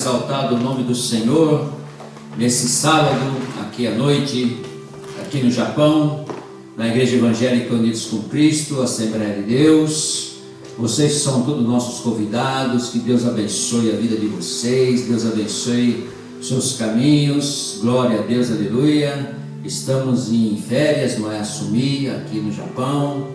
Exaltado o nome do Senhor nesse sábado, aqui à noite, aqui no Japão, na Igreja Evangélica Unidos com Cristo, Assembleia de Deus. Vocês são todos nossos convidados. Que Deus abençoe a vida de vocês, Deus abençoe seus caminhos. Glória a Deus, aleluia. Estamos em férias, não é? Assumir aqui no Japão.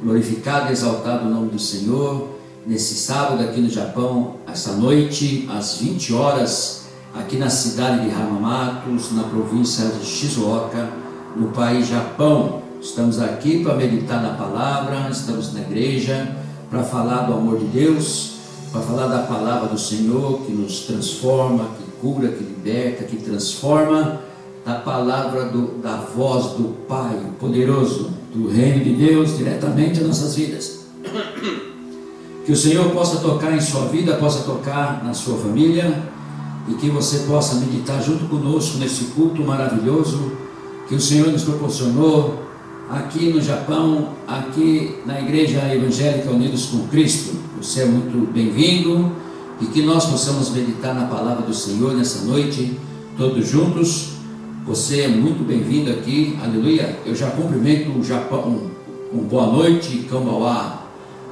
Glorificado e exaltado o nome do Senhor. Nesse sábado aqui no Japão, essa noite, às 20 horas, aqui na cidade de Hamamatsu, na província de Shizuoka, no país Japão. Estamos aqui para meditar na palavra, estamos na igreja para falar do amor de Deus, para falar da palavra do Senhor que nos transforma, que cura, que liberta, que transforma, da palavra da voz do Pai poderoso, do reino de Deus diretamente às nossas vidas. Que o Senhor possa tocar em sua vida, possa tocar na sua família, e que você possa meditar junto conosco nesse culto maravilhoso que o Senhor nos proporcionou aqui no Japão, aqui na Igreja Evangélica Unidos com Cristo. Você é muito bem-vindo, e que nós possamos meditar na palavra do Senhor nessa noite, todos juntos. Você é muito bem-vindo aqui, aleluia. Eu já cumprimento o Japão, boa noite, Kambawa.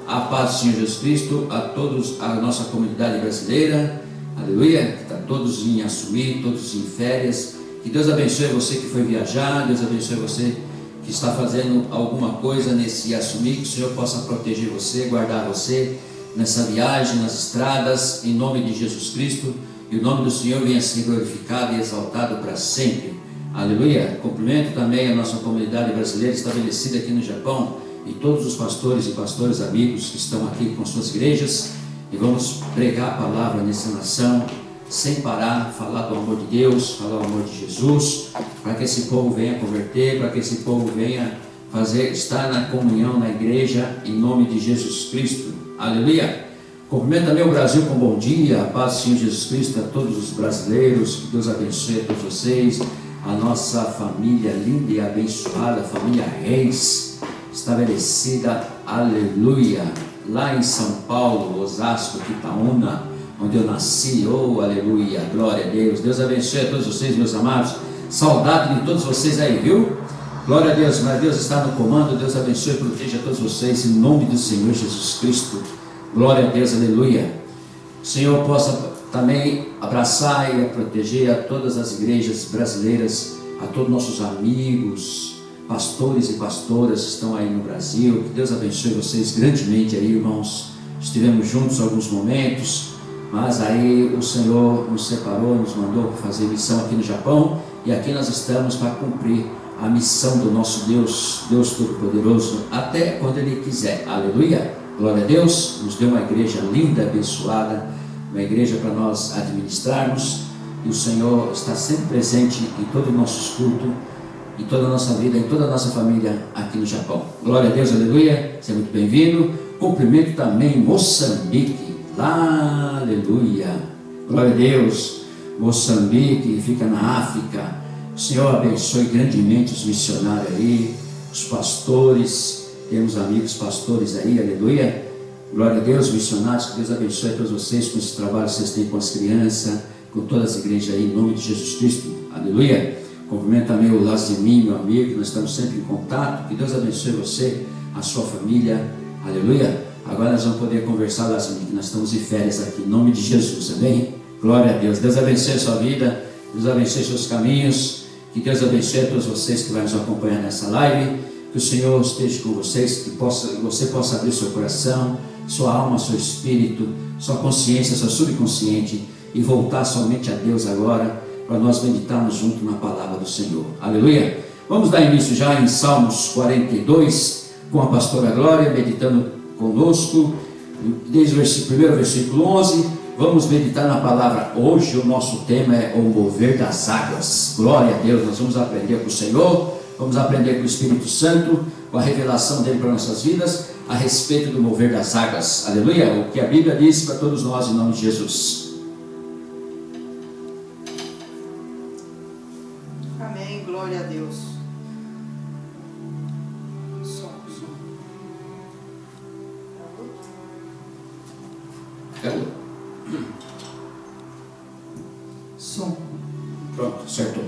A paz do Senhor Jesus Cristo a todos, a nossa comunidade brasileira, aleluia, que está todos em assumir, todos em férias. Que Deus abençoe você que foi viajar, Deus abençoe você que está fazendo alguma coisa nesse assumir, que o Senhor possa proteger você, guardar você nessa viagem, nas estradas, em nome de Jesus Cristo, e o nome do Senhor venha ser glorificado e exaltado para sempre, aleluia. Cumprimento também a nossa comunidade brasileira estabelecida aqui no Japão, e todos os pastores e pastoras amigos que estão aqui com suas igrejas, e vamos pregar a palavra nessa nação, sem parar, falar do amor de Deus, falar do amor de Jesus, para que esse povo venha converter, para que esse povo venha estar na comunhão na igreja, em nome de Jesus Cristo, aleluia. Cumprimento também o Brasil com bom dia, a paz do Senhor Jesus Cristo a todos os brasileiros, que Deus abençoe a todos vocês, a nossa família linda e abençoada, a família Reis, estabelecida, aleluia, lá em São Paulo, Osasco, Quitaúna, onde eu nasci, oh, aleluia, glória a Deus. Deus abençoe a todos vocês, meus amados, saudade de todos vocês aí, viu? Glória a Deus, mas Deus está no comando. Deus abençoe e proteja a todos vocês, em nome do Senhor Jesus Cristo, glória a Deus, aleluia. O Senhor possa também abraçar e proteger a todas as igrejas brasileiras, a todos nossos amigos, pastores e pastoras que estão aí no Brasil. Que Deus abençoe vocês grandemente aí, irmãos. Estivemos juntos alguns momentos, mas aí o Senhor nos separou, nos mandou fazer missão aqui no Japão, e aqui nós estamos para cumprir a missão do nosso Deus, Deus Todo-Poderoso, até quando Ele quiser, aleluia, glória a Deus. Nos deu uma igreja linda, abençoada, uma igreja para nós administrarmos, e o Senhor está sempre presente em todos os nossos cultos, em toda a nossa vida, em toda a nossa família aqui no Japão. Glória a Deus, aleluia, seja muito bem-vindo. Cumprimento também Moçambique, lá, aleluia, glória a Deus. Moçambique fica na África. O Senhor abençoe grandemente os missionários aí, os pastores, temos amigos pastores aí, aleluia, glória a Deus, missionários. Que Deus abençoe a todos vocês com esse trabalho que vocês têm com as crianças, com todas as igrejas aí, em nome de Jesus Cristo, aleluia. Cumprimento também o Lazimim, meu amigo, nós estamos sempre em contato. Que Deus abençoe você, a sua família, aleluia. Agora nós vamos poder conversar, Lazimim, que nós estamos em férias aqui, em nome de Jesus, amém? Glória a Deus. Deus abençoe a sua vida, Deus abençoe os seus caminhos, que Deus abençoe a todos vocês que vão nos acompanhar nessa live, que o Senhor esteja com vocês, que você possa abrir seu coração, sua alma, seu espírito, sua consciência, seu subconsciente, e voltar somente a Deus agora, para nós meditarmos junto na palavra do Senhor, aleluia. Vamos dar início já em Salmos 42, com a pastora Glória, meditando conosco, desde o primeiro versículo 11, vamos meditar na palavra. Hoje o nosso tema é o mover das águas, glória a Deus. Nós vamos aprender com o Senhor, vamos aprender com o Espírito Santo, com a revelação dele para nossas vidas, a respeito do mover das águas, aleluia, o que a Bíblia diz para todos nós, em nome de Jesus. Glória a Deus. Som. Som. Pronto, acertou.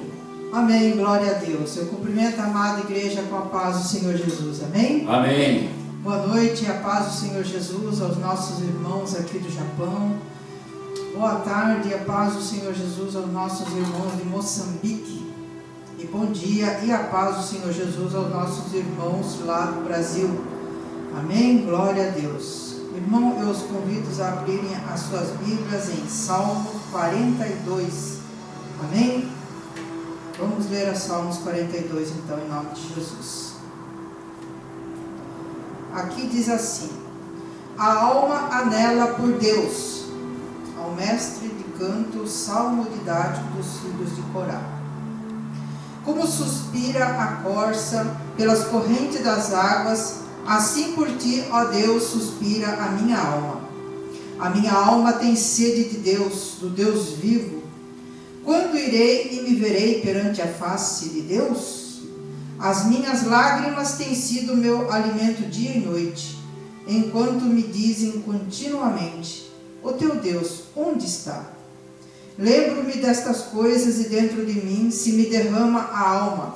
Amém, glória a Deus. Eu cumprimento a amada igreja com a paz do Senhor Jesus. Amém? Amém. Boa noite, a paz do Senhor Jesus aos nossos irmãos aqui do Japão. Boa tarde, a paz do Senhor Jesus aos nossos irmãos de Moçambique. E bom dia e a paz do Senhor Jesus aos nossos irmãos lá do Brasil. Amém? Glória a Deus. Irmão, eu os convido a abrirem as suas Bíblias em Salmo 42. Amém? Vamos ler a Salmos 42 então, em nome de Jesus. Aqui diz assim: a alma anela por Deus, ao mestre de canto, salmo didático dos filhos de Corá. Como suspira a corça pelas correntes das águas, assim por ti, ó Deus, suspira a minha alma. A minha alma tem sede de Deus, do Deus vivo. Quando irei e me verei perante a face de Deus? As minhas lágrimas têm sido meu alimento dia e noite, enquanto me dizem continuamente: o teu Deus, onde está? Lembro-me destas coisas e dentro de mim se me derrama a alma,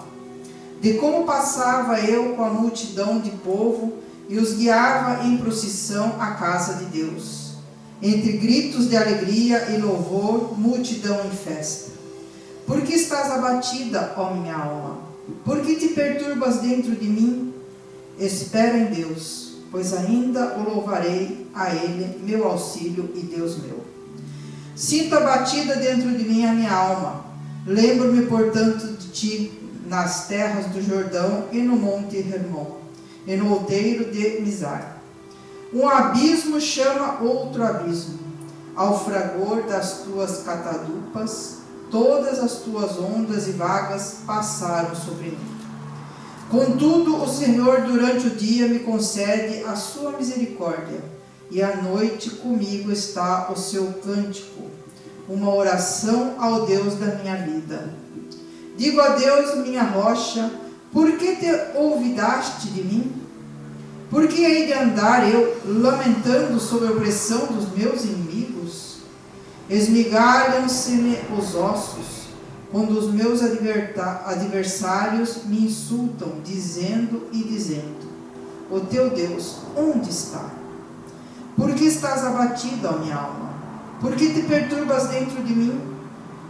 de como passava eu com a multidão de povo e os guiava em procissão à casa de Deus. Entre gritos de alegria e louvor, multidão em festa. Por que estás abatida, ó minha alma? Por que te perturbas dentro de mim? Espera em Deus, pois ainda o louvarei a Ele, meu auxílio e Deus meu. Sinto abatida dentro de mim a minha alma. Lembro-me, portanto, de ti nas terras do Jordão e no monte Hermon, e no outeiro de Mizar. Um abismo chama outro abismo. Ao fragor das tuas catadupas, todas as tuas ondas e vagas passaram sobre mim. Contudo, o Senhor durante o dia me concede a sua misericórdia, e à noite comigo está o seu cântico, uma oração ao Deus da minha vida. Digo a Deus, minha rocha: por que te olvidaste de mim? Por que hei de andar eu lamentando sob a opressão dos meus inimigos? Esmigalham-se-me os ossos, quando os meus adversários me insultam, dizendo e dizendo: o teu Deus, onde está? Por que estás abatida, ó minha alma? Por que te perturbas dentro de mim?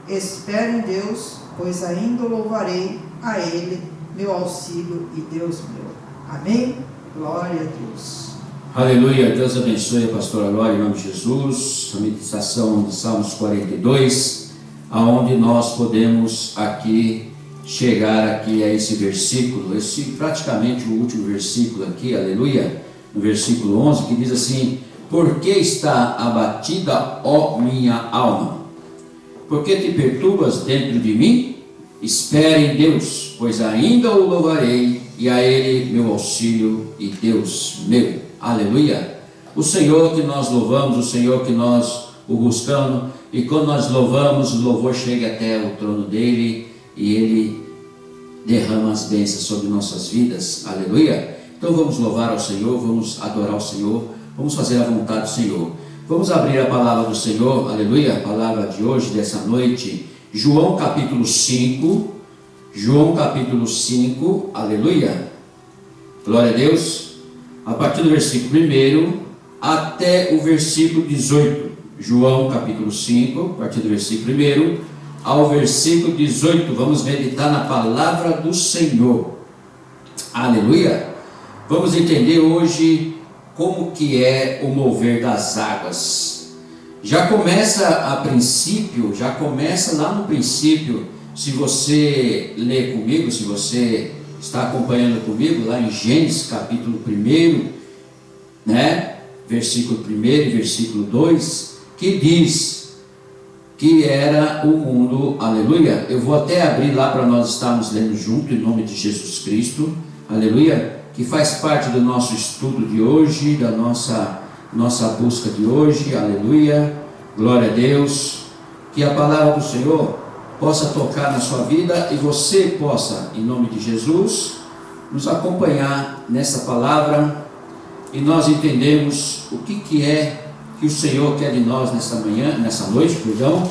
Espera em Deus, pois ainda o louvarei a Ele, meu auxílio e Deus meu. Amém? Glória a Deus. Aleluia. Deus abençoe a pastora Glória em nome de Jesus. A meditação de Salmos 42, aonde nós podemos aqui chegar aqui a esse versículo, esse praticamente o último versículo aqui, aleluia, no versículo 11, que diz assim: por que está abatida, ó minha alma? Por que te perturbas dentro de mim? Espera em Deus, pois ainda o louvarei, e a Ele meu auxílio e Deus meu. Aleluia. O Senhor que nós louvamos, o Senhor que nós o buscamos, e quando nós louvamos, o louvor chega até o trono dele, e Ele derrama as bênçãos sobre nossas vidas. Aleluia. Então vamos louvar ao Senhor, vamos adorar o Senhor, vamos fazer a vontade do Senhor. Vamos abrir a palavra do Senhor, aleluia, a palavra de hoje, dessa noite, João capítulo 5, João capítulo 5, aleluia, glória a Deus, a partir do versículo 1 até o versículo 18, João capítulo 5, a partir do versículo 1 ao versículo 18, vamos meditar na palavra do Senhor, aleluia. Vamos entender hoje como que é o mover das águas. Já começa a princípio, já começa lá no princípio, se você ler comigo, se você está acompanhando comigo, lá em Gênesis capítulo 1, né, versículo 1 e versículo 2, que diz que era o mundo, aleluia. Eu vou até abrir lá para nós estarmos lendo junto, em nome de Jesus Cristo, aleluia, que faz parte do nosso estudo de hoje, da nossa busca de hoje, aleluia, glória a Deus, que a palavra do Senhor possa tocar na sua vida e você possa, em nome de Jesus, nos acompanhar nessa palavra e nós entendemos o que é que o Senhor quer de nós nessa manhã, nessa noite, perdão,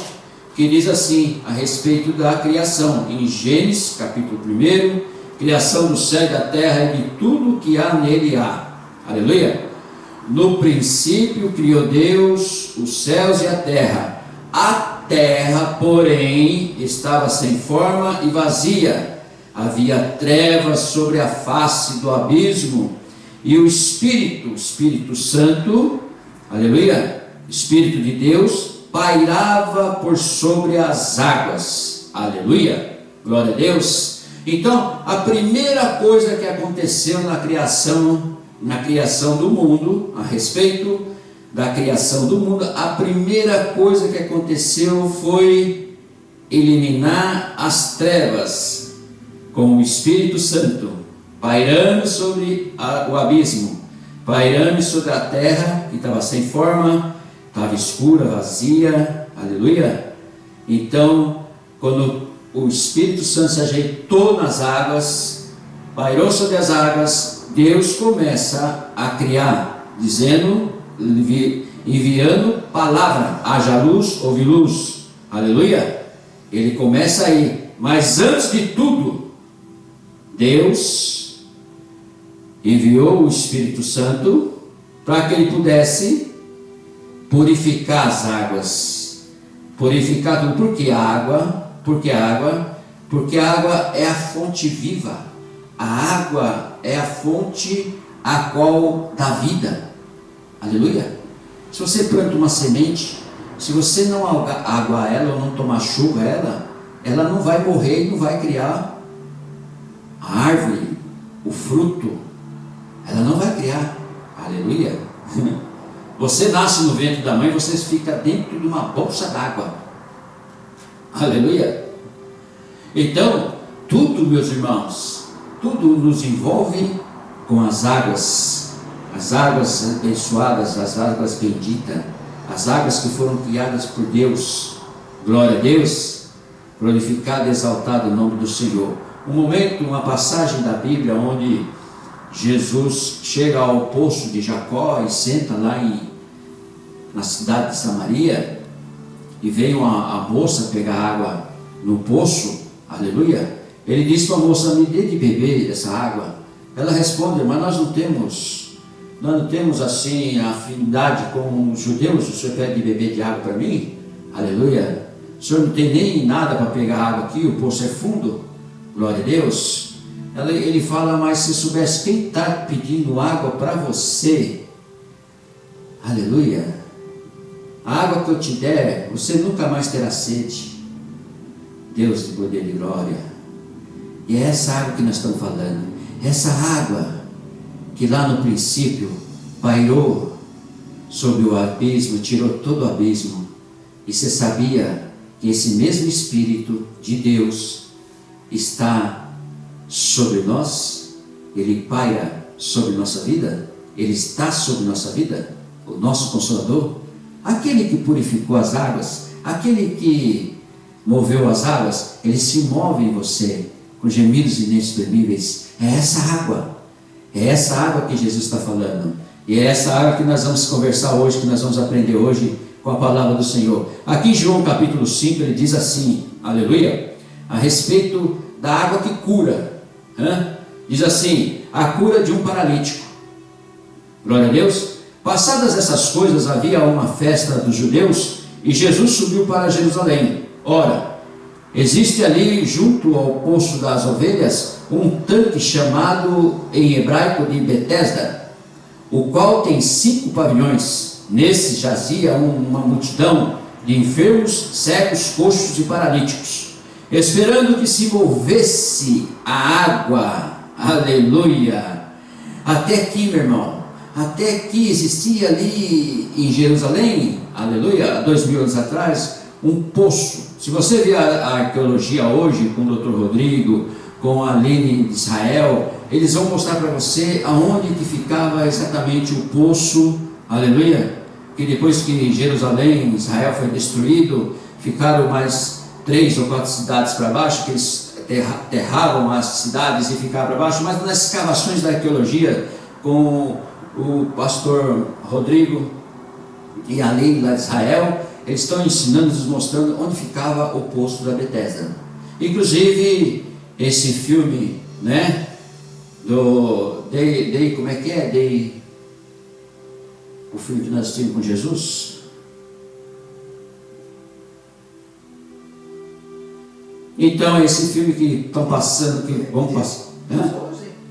que diz assim, a respeito da criação, em Gênesis, capítulo 1, criação do céu e da terra e de tudo que há nele há. Aleluia! No princípio criou Deus os céus e a terra. A terra, porém, estava sem forma e vazia. Havia trevas sobre a face do abismo, e o Espírito Santo, aleluia, Espírito de Deus, pairava por sobre as águas. Aleluia, glória a Deus. Então, a primeira coisa que aconteceu na criação do mundo, a respeito da criação do mundo, a primeira coisa que aconteceu foi eliminar as trevas, com o Espírito Santo pairando sobre o abismo, pairando sobre a terra que estava sem forma, estava escura, vazia. Aleluia. Então, quando o Espírito Santo se ajeitou nas águas, pairou sobre as águas, Deus começa a criar, dizendo, enviando palavra, haja luz, houve luz. Aleluia. Ele começa aí, mas antes de tudo, Deus enviou o Espírito Santo para que ele pudesse purificar as águas, purificar tudo. Por que a água? Porque a água é a fonte viva. A água é a fonte a qual dá vida. Aleluia. Se você planta uma semente, se você não aguar ela ou não tomar chuva ela não vai morrer e não vai criar a árvore, o fruto. Ela não vai criar. Aleluia. Você nasce no ventre da mãe, você fica dentro de uma bolsa d'água. Aleluia. Então, tudo, meus irmãos, tudo nos envolve com as águas abençoadas, as águas benditas, as águas que foram criadas por Deus. Glória a Deus. Glorificado e exaltado o nome do Senhor. Um momento, uma passagem da Bíblia onde Jesus chega ao poço de Jacó e senta lá na cidade de Samaria, e veio a moça pegar água no poço. Aleluia. Ele disse para a moça: me dê de beber essa água. Ela responde: mas nós não temos assim a afinidade com os judeus. O senhor pede de beber de água para mim? Aleluia. O senhor não tem nem nada para pegar água aqui, o poço é fundo. Glória a Deus. Ele fala: mas se soubesse quem está pedindo água para você, aleluia, a água que eu te der, você nunca mais terá sede. Deus de poder e glória. E é essa água que nós estamos falando, essa água que lá no princípio pairou sobre o abismo, tirou todo o abismo. E você sabia que esse mesmo Espírito de Deus está sobre nós? Ele paira sobre nossa vida? Ele está sobre nossa vida? O nosso Consolador? Aquele que purificou as águas, aquele que moveu as águas, ele se move em você com gemidos inexprimíveis. É essa água que Jesus está falando, e é essa água que nós vamos conversar hoje, que nós vamos aprender hoje com a palavra do Senhor. Aqui em João capítulo 5 ele diz assim, aleluia, a respeito da água que cura, diz assim: a cura de um paralítico. Glória a Deus. Passadas essas coisas, havia uma festa dos judeus, e Jesus subiu para Jerusalém. Ora, existe ali junto ao poço das ovelhas um tanque chamado em hebraico de Betesda, o qual tem 5 pavilhões. Nesse jazia uma multidão de enfermos, cegos, coxos e paralíticos, esperando que se movesse a água. Aleluia. Até aqui, meu irmão, até aqui existia ali em Jerusalém, aleluia, há 2000 anos atrás, um poço. Se você ver a arqueologia hoje, com o Dr. Rodrigo, com a Aline de Israel, eles vão mostrar para você aonde que ficava exatamente o poço, aleluia, que depois que Jerusalém, Israel foi destruído, ficaram mais 3 ou 4 cidades para baixo, que eles aterravam as cidades e ficavam para baixo. Mas nas escavações da arqueologia, com o pastor Rodrigo e a Aline lá de Israel, eles estão ensinando, nos mostrando onde ficava o poço da Betesda. Inclusive, esse filme, né, como é que é? O filme que nós assistimos com Jesus. Então, esse filme que estão passando, que vão passar.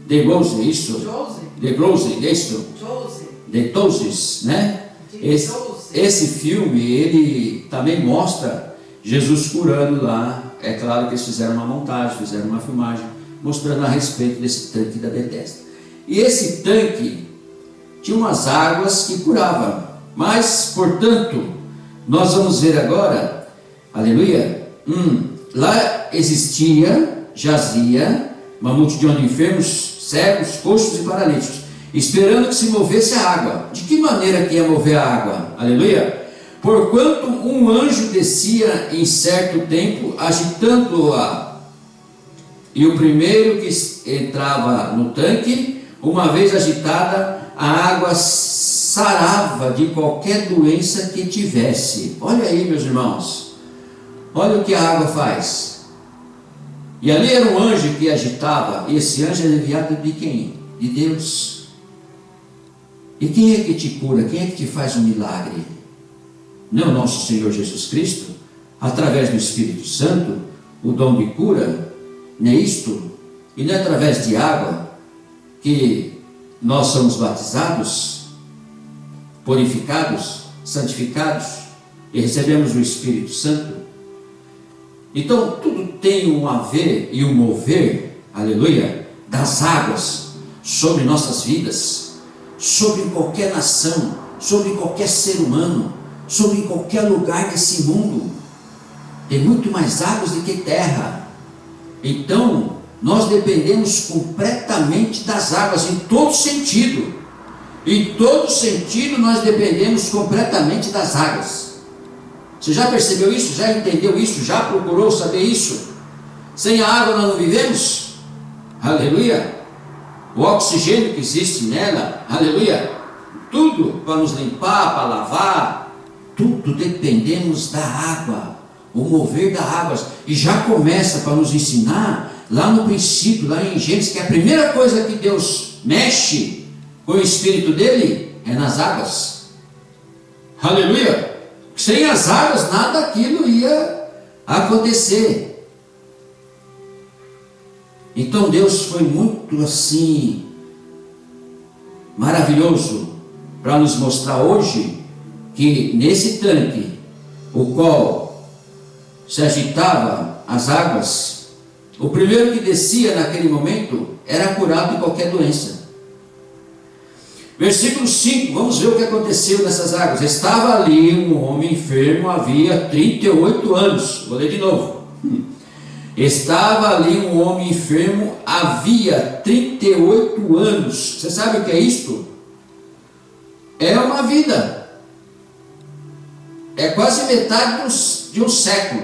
The Rose, isso. The Rose, isso. The Roses, né? Esse filme, ele também mostra Jesus curando lá. É claro que eles fizeram uma montagem, fizeram uma filmagem, mostrando a respeito desse tanque da Betesda. E esse tanque tinha umas águas que curavam. Mas, portanto, nós vamos ver agora, aleluia, lá jazia uma multidão de enfermos, cegos, coxos e paralíticos, esperando que se movesse a água. De que maneira que ia mover a água? Aleluia! Porquanto um anjo descia em certo tempo, agitando-a. E o primeiro que entrava no tanque, uma vez agitada, a água sarava de qualquer doença que tivesse. Olha aí, meus irmãos. Olha o que a água faz. E ali era um anjo que agitava. E esse anjo era enviado de quem? De Deus. E quem é que te cura? Quem é que te faz um milagre? Não é o nosso Senhor Jesus Cristo? Através do Espírito Santo, o dom de cura, não é isto? E não é através de água que nós somos batizados, purificados, santificados e recebemos o Espírito Santo? Então tudo tem um haver e um mover, aleluia, das águas sobre nossas vidas, sobre qualquer nação, sobre qualquer ser humano, sobre qualquer lugar desse mundo. Tem muito mais águas do que terra. Então nós dependemos completamente das águas, em todo sentido. Em todo sentido nós dependemos completamente das águas. Você já percebeu isso? Já entendeu isso? Já procurou saber isso? Sem a água nós não vivemos? Aleluia! O oxigênio que existe nela, aleluia! Tudo para nos limpar, para lavar, tudo dependemos da água, o mover da água. E já começa para nos ensinar lá no princípio, lá em Gênesis, que a primeira coisa que Deus mexe com o Espírito dele é nas águas. Aleluia! Sem as águas nada daquilo ia acontecer. Então Deus foi muito assim maravilhoso para nos mostrar hoje que nesse tanque, o qual se agitava as águas, o primeiro que descia naquele momento era curado de qualquer doença. Versículo 5, vamos ver o que aconteceu nessas águas. Estava ali um homem enfermo, havia 38 anos. Vou ler de novo. Estava ali um homem enfermo, havia 38 anos. Você sabe o que é isto? É uma vida. É quase metade de um século.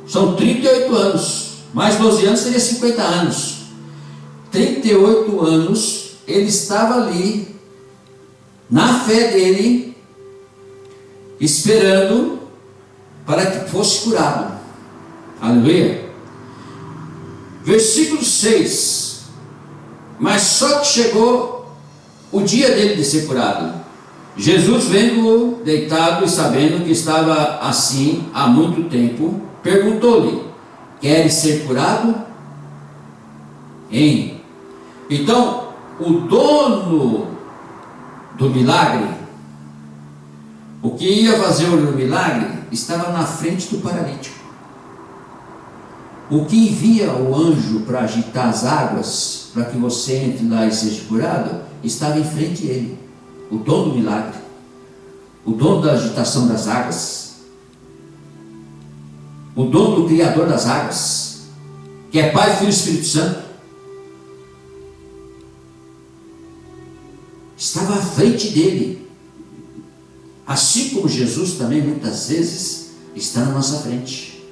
São 38 anos. Mais 12 anos seria 50 anos. 38 anos, ele estava ali, na fé dele, esperando para que fosse curado. Aleluia. Versículo 6. Mas só que chegou o dia dele de ser curado. Jesus, vendo-o deitado e sabendo que estava assim há muito tempo, perguntou-lhe: queres ser curado? Então, o dono do milagre, o que ia fazer o milagre, estava na frente do paralítico. O que envia o anjo para agitar as águas, para que você entre lá e seja curado, estava em frente dele. O dono do milagre, o dono da agitação das águas, o dono do Criador das águas, que é Pai, Filho e Espírito Santo, estava à frente dele. Assim como Jesus também muitas vezes está na nossa frente,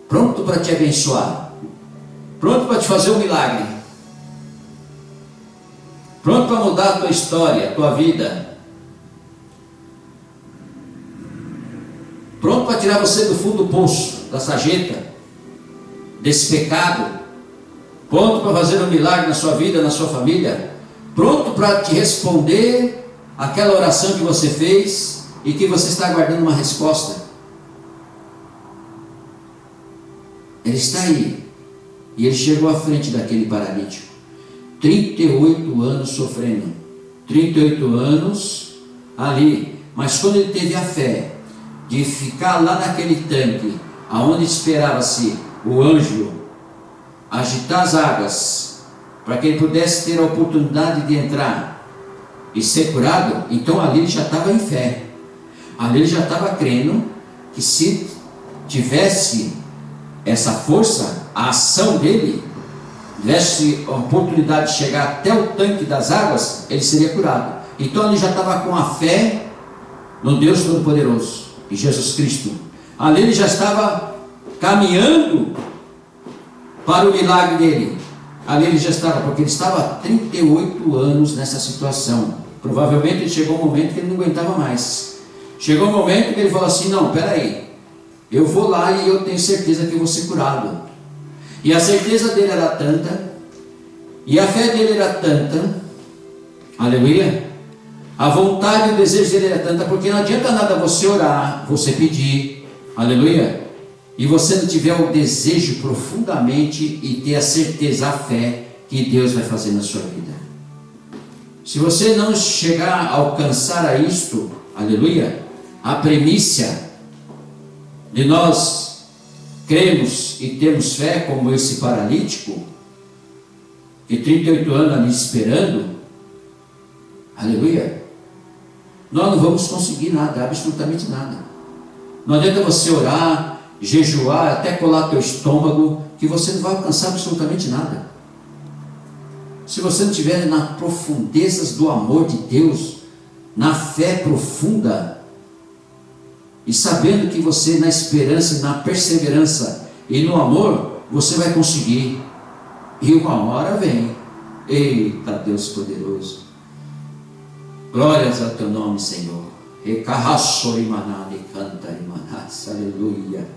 pronto para te abençoar, pronto para te fazer um milagre, pronto para mudar a tua história, a tua vida. pronto para tirar você do fundo do poço, da sarjeta, desse pecado, pronto para fazer um milagre na sua vida, na sua família, pronto para te responder aquela oração que você fez e que você está aguardando uma resposta. Ele está aí, e ele chegou à frente daquele paralítico, 38 anos sofrendo, 38 anos ali, mas quando ele teve a fé de ficar lá naquele tanque, aonde esperava-se o anjo agitar as águas, para que ele pudesse ter a oportunidade de entrar e ser curado, então ali ele já estava em fé, ali ele já estava crendo que se tivesse essa força, a ação dele, tivesse a oportunidade de chegar até o tanque das águas, ele seria curado. Então ele já estava com a fé no Deus Todo-Poderoso, em Jesus Cristo. Ali ele já estava caminhando para o milagre dele. Ali ele já estava, porque ele estava há 38 anos nessa situação. Provavelmente ele chegou um momento que ele não aguentava mais. Chegou um momento que ele falou assim: não, peraí, eu vou lá e eu tenho certeza que eu vou ser curado. E a certeza dele era tanta, e a fé dele era tanta, aleluia, a vontade e o desejo dele era tanta, porque não adianta nada você orar, você pedir, aleluia, e você não tiver o desejo profundamente e ter a certeza, a fé que Deus vai fazer na sua vida. Se você não chegar a alcançar a isto, aleluia, a premissa de nós cremos e temos fé, como esse paralítico, que 38 anos ali esperando, aleluia, nós não vamos conseguir nada, absolutamente nada. Não adianta você orar, jejuar, até colar teu estômago, que você não vai alcançar absolutamente nada. Se você não estiver nas profundezas do amor de Deus, na fé profunda, e sabendo que você, na esperança, na perseverança e no amor, você vai conseguir. E uma hora vem. Eita Deus poderoso, glórias ao teu nome, Senhor. Aleluia.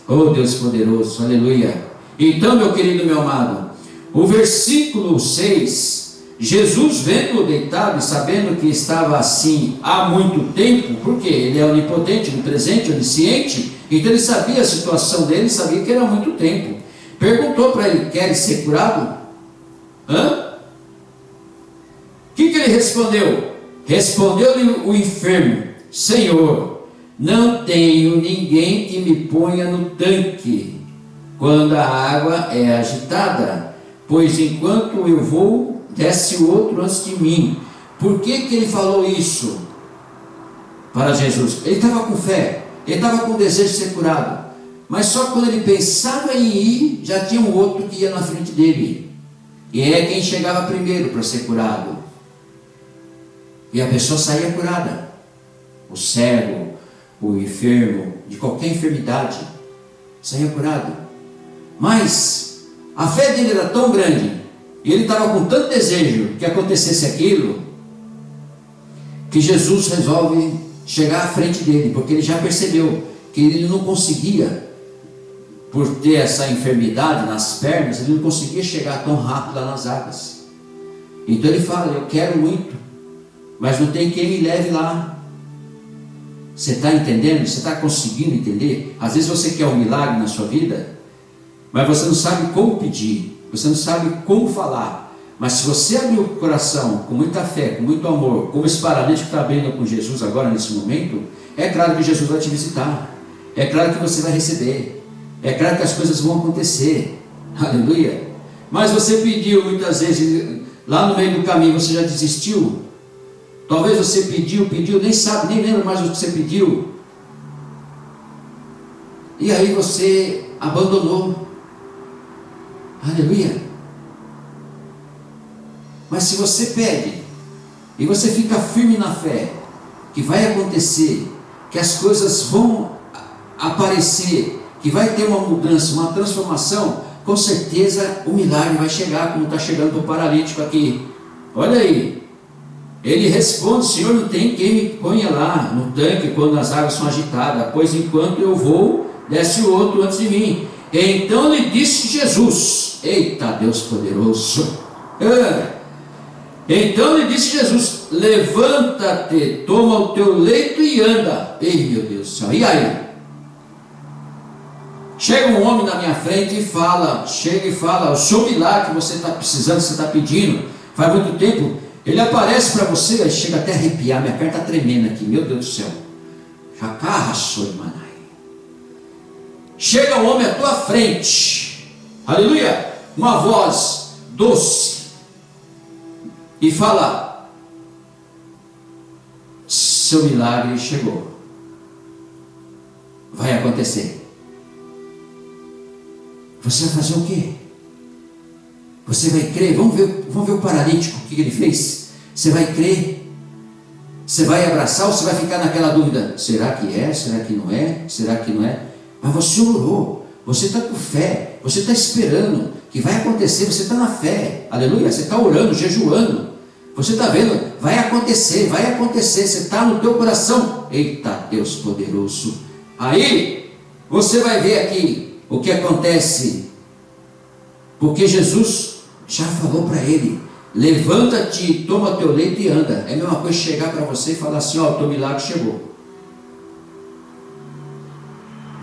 Oh Deus poderoso, aleluia. Então, meu querido, meu amado, o versículo 6, Jesus vendo-o deitado e sabendo que estava assim há muito tempo, porque ele é onipotente, onipresente, onisciente, então ele sabia a situação dele, sabia que era há muito tempo. Perguntou para ele: queres ser curado? O que ele respondeu? Respondeu-lhe o enfermo: Senhor, não tenho ninguém que me ponha no tanque quando a água é agitada, pois enquanto eu vou, desce o outro antes de mim. Por que ele falou isso para Jesus? Ele estava com fé, ele estava com desejo de ser curado, mas só quando ele pensava em ir, já tinha um outro que ia na frente dele, e é quem chegava primeiro para ser curado, e a pessoa saía curada. O cego, o enfermo, de qualquer enfermidade, saía curado. Mas a fé dele era tão grande, e ele estava com tanto desejo que acontecesse aquilo, que Jesus resolve chegar à frente dele, porque ele já percebeu que ele não conseguia, por ter essa enfermidade nas pernas, ele não conseguia chegar tão rápido lá nas águas. Então ele fala: eu quero muito, mas não tem quem me leve lá. Você está entendendo? Você está conseguindo entender? Às vezes você quer um milagre na sua vida, mas você não sabe como pedir, você não sabe como falar. Mas se você abrir o coração com muita fé, com muito amor, como esse paralítico está abrindo com Jesus agora nesse momento, é claro que Jesus vai te visitar, é claro que você vai receber, é claro que as coisas vão acontecer, aleluia. Mas você pediu muitas vezes, lá no meio do caminho você já desistiu. Talvez você pediu, nem sabe, nem lembra mais o que você pediu, e aí você abandonou, aleluia. Mas se você pede, e você fica firme na fé, que vai acontecer, que as coisas vão aparecer, que vai ter uma mudança, uma transformação, com certeza o milagre vai chegar, como está chegando para o paralítico aqui. Olha aí, Ele responde: Senhor, não tem quem me ponha lá no tanque quando as águas são agitadas, pois enquanto eu vou, desce o outro antes de mim. Então lhe disse Jesus: eita, Deus poderoso! Então lhe disse Jesus: levanta-te, toma o teu leito e anda. Ei, meu Deus do céu, e aí? Chega um homem na minha frente e fala, o seu milagre que você está precisando, você está pedindo, faz muito tempo, ele aparece para você, aí chega até a arrepiar, minha perna está tremendo aqui, meu Deus do céu. Chega um homem à tua frente, aleluia, uma voz doce, e fala: seu milagre chegou, vai acontecer. Você vai fazer o quê? Você vai crer? Vamos ver o paralítico, o que ele fez. Você vai crer? Você vai abraçar ou você vai ficar naquela dúvida? Será que é? Será que não é? Será que não é? Mas você orou, você está com fé, você está esperando que vai acontecer, você está na fé, aleluia, você está orando, jejuando, você está vendo, vai acontecer, você está no teu coração. Eita, Deus poderoso! Aí você vai ver aqui o que acontece, porque Jesus já falou para ele: levanta-te, toma teu leito e anda. É a mesma coisa chegar para você e falar assim: ó, o teu milagre chegou,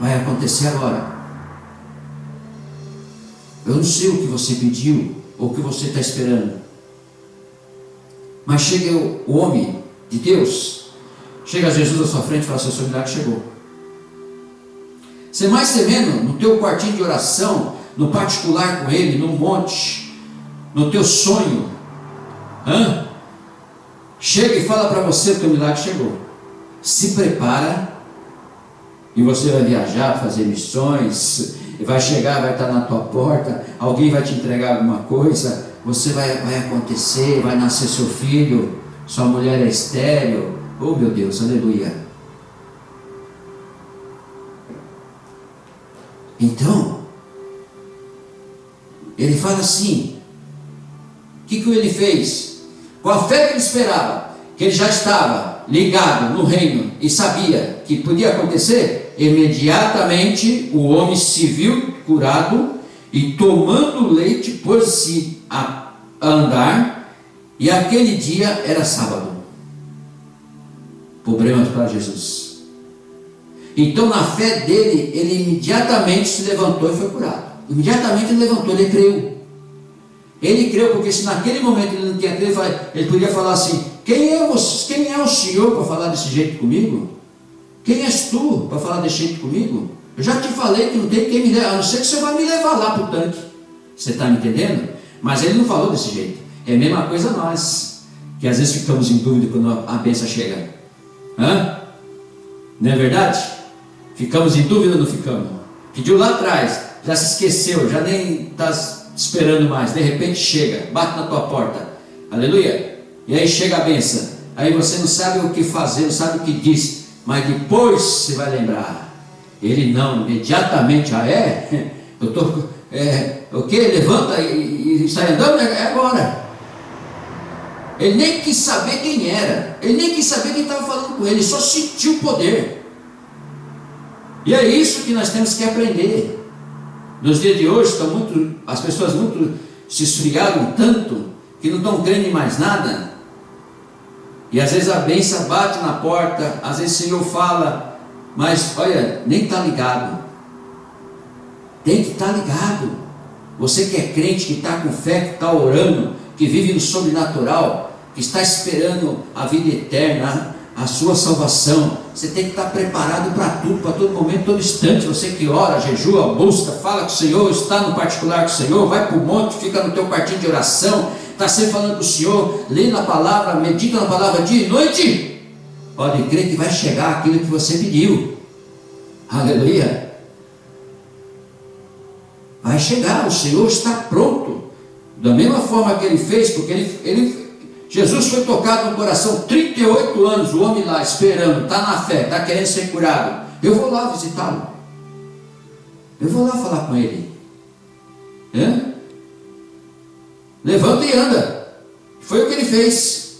vai acontecer agora. Eu não sei o que você pediu ou o que você está esperando, mas chega o homem de Deus, chega Jesus à sua frente e fala assim: o seu milagre chegou. Você mais você menos no teu quartinho de oração, no particular com ele, no monte, no teu sonho, chega e fala para você: o teu milagre chegou. Se prepara, e você vai viajar, fazer missões, vai chegar, vai estar na tua porta, alguém vai te entregar alguma coisa, você vai acontecer, vai nascer seu filho, sua mulher é estéril. Oh meu Deus, aleluia. Então ele fala assim: o que ele fez? Com a fé que ele esperava, que ele já estava ligado no reino e sabia que podia acontecer, imediatamente o homem se viu curado e, tomando o leite, pôs-se a andar, e aquele dia era sábado. Problemas para Jesus. Então, na fé dele, ele imediatamente se levantou e foi curado. Imediatamente ele levantou, ele creu. Ele creu, porque se naquele momento ele não tinha crido, ele podia falar assim: quem é o Senhor para falar desse jeito comigo? Quem és tu para falar desse jeito comigo? Eu já te falei que não tem quem me leve, a não ser que você vai me levar lá para o tanque. Você está me entendendo? Mas ele não falou desse jeito. É a mesma coisa nós, que às vezes ficamos em dúvida quando a bênção chega. Não é verdade? Ficamos em dúvida ou não ficamos? Pediu lá atrás, já se esqueceu, já nem está esperando mais. De repente chega, bate na tua porta, aleluia, e aí chega a bênção. Aí você não sabe o que fazer, não sabe o que diz, mas depois você vai lembrar. Ele não, imediatamente: eu estou, o que? Levanta e sai andando, é agora. Ele nem quis saber quem era, ele nem quis saber quem estava falando com ele, só sentiu o poder. E é isso que nós temos que aprender. Nos dias de hoje, as pessoas muito se esfriaram tanto, que não estão crendo em mais nada. E às vezes a bênção bate na porta, às vezes o Senhor fala, mas olha, nem está ligado. Tem que estar ligado. Você que é crente, que está com fé, que está orando, que vive no sobrenatural, que está esperando a vida eterna, a sua salvação, você tem que estar preparado para tudo, para todo momento, todo instante. Você que ora, jejua, busca, fala com o Senhor, está no particular com o Senhor, vai para o monte, fica no teu quartinho de oração, está sempre falando com o Senhor, lê na palavra, medita na palavra dia e noite, pode crer que vai chegar aquilo que você pediu. Aleluia. Vai chegar, o Senhor está pronto, da mesma forma que ele fez, porque Jesus foi tocado no coração, 38 anos, o homem lá esperando, está na fé, está querendo ser curado. Eu vou lá visitá-lo, eu vou lá falar com ele. Levanta e anda. Foi o que ele fez.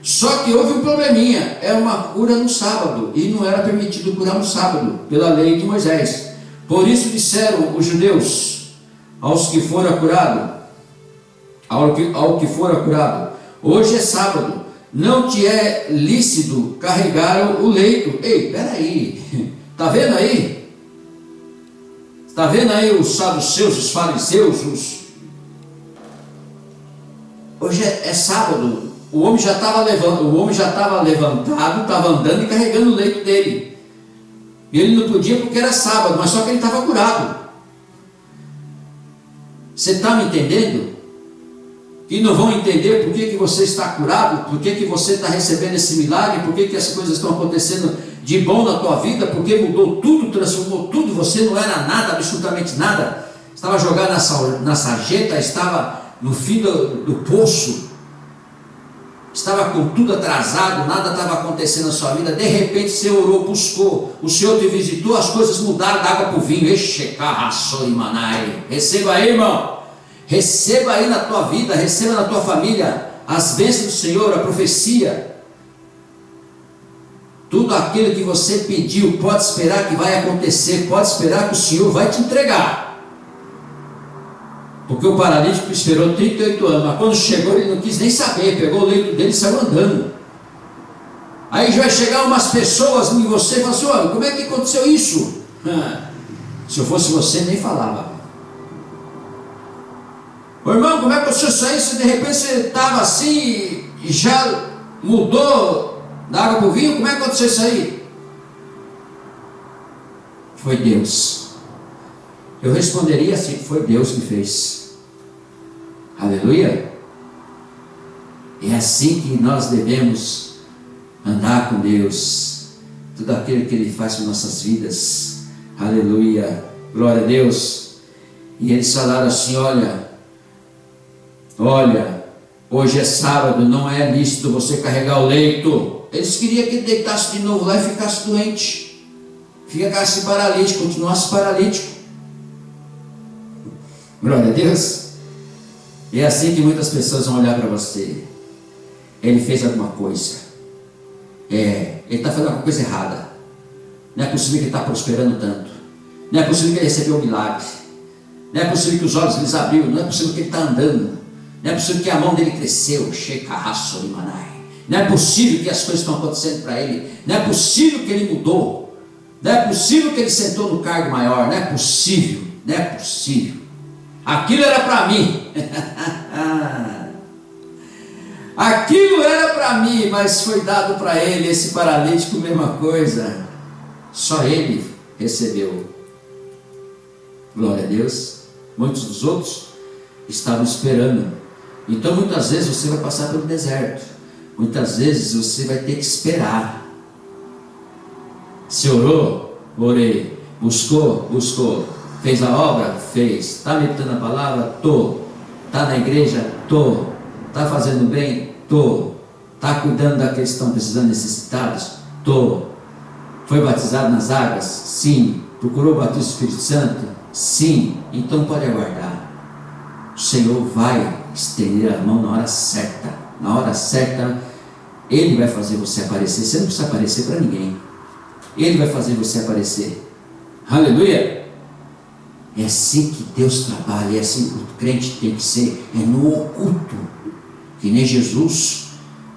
Só que houve um probleminha, é uma cura no sábado, e não era permitido curar no sábado, pela lei de Moisés. Por isso disseram os judeus aos que fora curado, ao que fora curado: hoje é sábado, não te é lícito carregar o leito. Ei, peraí, está vendo aí? Está vendo aí os saduceus, os fariseus? Hoje é sábado, o homem já estava levantado, estava andando e carregando o leito dele. E ele não podia porque era sábado, mas só que ele estava curado. Você está me entendendo? E não vão entender por que você está curado, por que você está recebendo esse milagre, por que as coisas estão acontecendo de bom na tua vida, porque mudou tudo, transformou tudo, você não era nada, absolutamente nada, estava jogado na sarjeta, estava no fim do poço, estava com tudo atrasado, nada estava acontecendo na sua vida. De repente você orou, buscou, o Senhor te visitou, as coisas mudaram da água para o vinho. Receba aí, irmão, receba aí na tua vida, receba na tua família as bênçãos do Senhor, a profecia. Tudo aquilo que você pediu, pode esperar que vai acontecer, pode esperar que o Senhor vai te entregar. Porque o paralítico esperou 38 anos, mas quando chegou ele não quis nem saber, pegou o leito dele e saiu andando. Aí já vai chegar umas pessoas em você e falar assim: olha, como é que aconteceu isso? Se eu fosse você, nem falava. Ô irmão, como é que aconteceu isso aí? Se de repente você estava assim e já mudou da água para o vinho, como é que aconteceu isso aí? Foi Deus. Eu responderia assim: foi Deus que fez. Aleluia. É assim que nós devemos andar com Deus, tudo aquilo que Ele faz com nossas vidas. Aleluia, glória a Deus. E eles falaram assim: olha, hoje é sábado, não é lícito você carregar o leito. Eles queriam que ele deitasse de novo lá e ficasse doente, ficasse paralítico, continuasse paralítico. Glória a Deus. E é assim que muitas pessoas vão olhar para você: ele fez alguma coisa, ele está fazendo alguma coisa errada, não é possível que ele está prosperando tanto, não é possível que ele recebeu um milagre, não é possível que os olhos lhes abriu, não é possível que ele está andando, não é possível que a mão dele cresceu, não é possível que as coisas estão acontecendo para ele, não é possível que ele mudou, não é possível que ele sentou no cargo maior, não é possível, não é possível. Aquilo era para mim. Aquilo era para mim, mas foi dado para ele. Esse paralítico, mesma coisa. Só ele recebeu. Glória a Deus. Muitos dos outros estavam esperando. Então muitas vezes você vai passar pelo deserto. Muitas vezes você vai ter que esperar. Se orou? Orei. Buscou? Buscou. Fez a obra? Fez. Está meditando a palavra? Estou. Está na igreja? Estou. Está fazendo bem? Estou. Está cuidando daqueles que estão precisando, necessitados? Estou. Foi batizado nas águas? Sim. Procurou o batismo do Espírito Santo? Sim. Então pode aguardar. O Senhor vai estender a mão na hora certa. Na hora certa, Ele vai fazer você aparecer. Você não precisa aparecer para ninguém. Ele vai fazer você aparecer. Aleluia! É assim que Deus trabalha, é assim que o crente tem que ser, é no oculto. Que nem Jesus,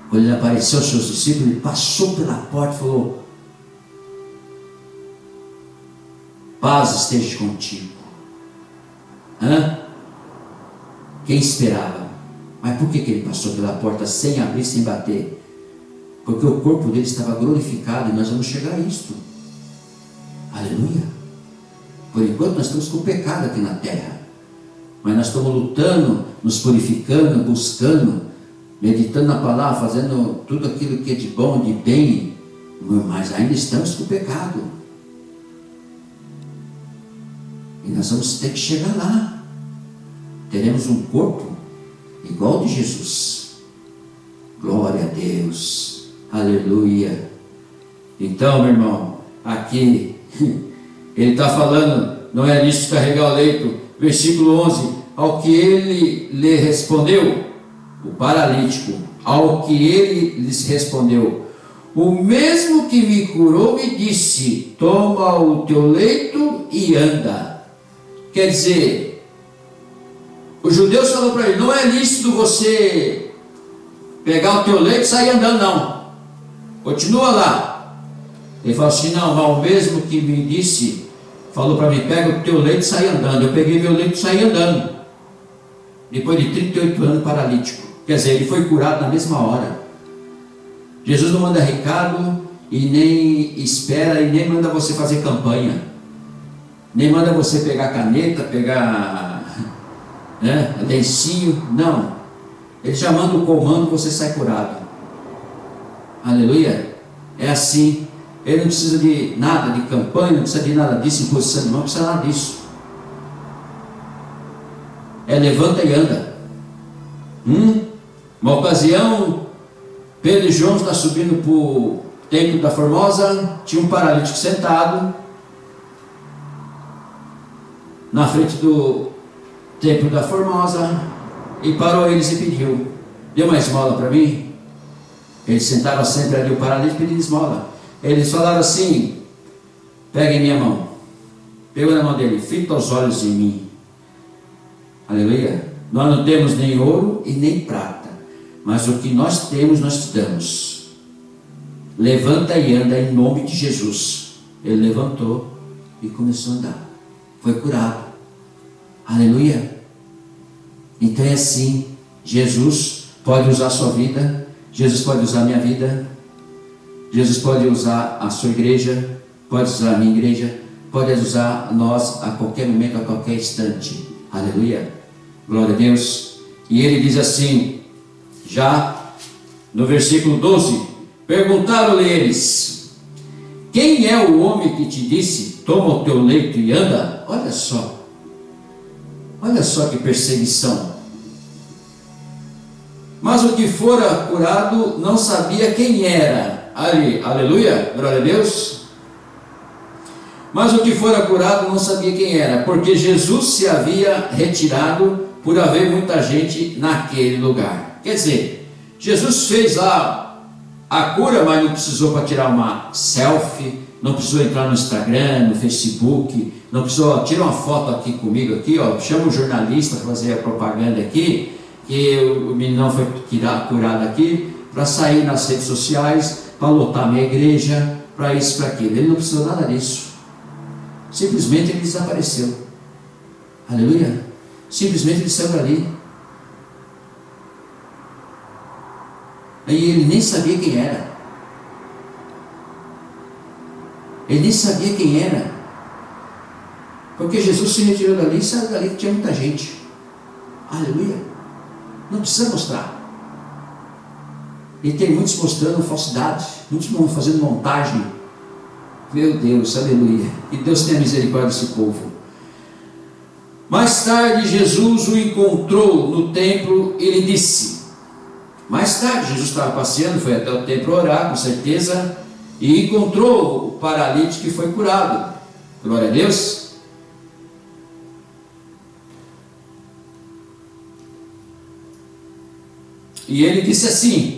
quando ele apareceu aos seus discípulos, ele passou pela porta e falou: paz esteja contigo. Quem esperava? Mas por que ele passou pela porta sem abrir, sem bater? Porque o corpo dele estava glorificado, e nós vamos chegar a isto. Aleluia. Por enquanto nós estamos com pecado aqui na terra, mas nós estamos lutando, nos purificando, buscando, meditando na palavra, fazendo tudo aquilo que é de bom, de bem, mas ainda estamos com pecado, e nós vamos ter que chegar lá. Teremos um corpo igual ao de Jesus. Glória a Deus, aleluia. Então, meu irmão, aqui ele está falando: não é lícito carregar o leito. Versículo 11: ao que ele lhe respondeu, o paralítico, Ao que ele lhes respondeu: o mesmo que me curou me disse: toma o teu leito e anda. Quer dizer, os judeus falaram para ele: não é lícito você pegar o teu leito e sair andando, não. Continua lá. Ele falou assim: não, o mesmo que me disse, falou para mim: pega o teu leito e sai andando. Eu peguei meu leito e saí andando. Depois de 38 anos paralítico. Quer dizer, ele foi curado na mesma hora. Jesus não manda recado e nem espera e nem manda você fazer campanha. Nem manda você pegar caneta, pegar lencinho. Não. Ele já manda o comando, você sai curado. Aleluia. É assim. Ele não precisa de nada de campanha, não precisa de nada disso, imposição de mão, não precisa nada disso. É levanta e anda. Uma ocasião, Pedro e João estão subindo para o templo da Formosa, tinha um paralítico sentado na frente do templo da Formosa, e parou eles e pediu: dê uma esmola para mim. Eles sentaram sempre ali, o paralítico, pedindo esmola. Eles falaram assim: peguem minha mão. Pegou na mão dele: fita os olhos em mim. Aleluia. Nós não temos nem ouro e nem prata, mas o que nós temos, nós te damos. Levanta e anda em nome de Jesus. Ele levantou e começou a andar. Foi curado. Aleluia. Então é assim. Jesus pode usar a sua vida. Jesus pode usar a minha vida. Jesus pode usar a sua igreja. Pode usar a minha igreja. Pode usar nós a qualquer momento, a qualquer instante. Aleluia. Glória a Deus. E ele diz assim, já no versículo 12: perguntaram-lhe eles: quem é o homem que te disse, toma o teu leito e anda? Olha só que perseguição. Mas o que fora curado não sabia quem era. Aleluia, glória a Deus. Mas o que fora curado não sabia quem era, porque Jesus se havia retirado por haver muita gente naquele lugar. Quer dizer, Jesus fez lá a cura, mas não precisou para tirar uma selfie, não precisou entrar no Instagram, no Facebook, não precisou, tira uma foto aqui comigo, aqui, ó, chama um jornalista para fazer a propaganda aqui, que o meninão foi curado aqui, para sair nas redes sociais, para lotar a minha igreja, para isso, para aquilo. Ele não precisou nada disso. Simplesmente ele desapareceu. Aleluia. Simplesmente ele saiu dali. Aí ele nem sabia quem era. Ele nem sabia quem era. Porque Jesus se retirou dali e saiu dali que tinha muita gente. Aleluia. Não precisa mostrar. E tem muitos mostrando falsidade, muitos fazendo montagem. Meu Deus, aleluia. E Deus tenha misericórdia desse povo. Mais tarde Jesus o encontrou no templo e lhe disse. Mais tarde Jesus estava passeando, foi até o templo orar, com certeza, e encontrou o paralítico que foi curado. Glória a Deus. E ele disse assim.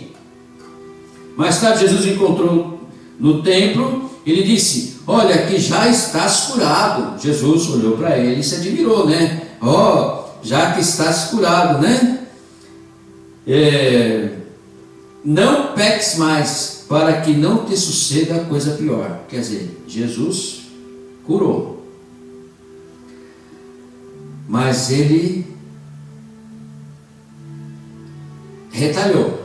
Mais tarde Jesus o encontrou no templo e lhe disse: olha, que já estás curado. Jesus olhou para ele e se admirou, né? Já que estás curado, né? Não peques mais, para que não te suceda coisa pior. Quer dizer, Jesus curou, mas ele retalhou.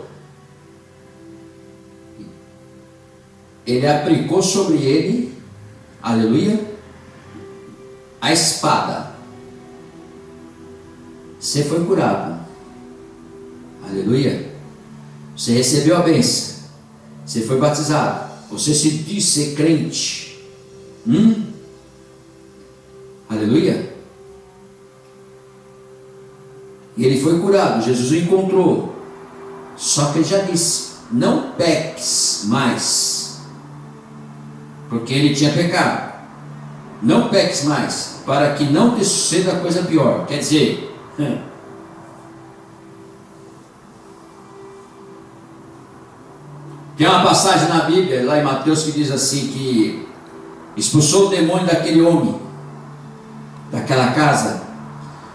Ele aplicou sobre ele, aleluia, a espada. Você foi curado, aleluia. Você recebeu a bênção, você foi batizado, você se diz ser crente, aleluia. E ele foi curado, Jesus o encontrou. Só que ele já disse: não peques mais. Porque ele tinha pecado. Não peques mais, para que não te suceda coisa pior. Quer dizer, Tem uma passagem na Bíblia, lá em Mateus, que diz assim, que expulsou o demônio daquele homem, daquela casa.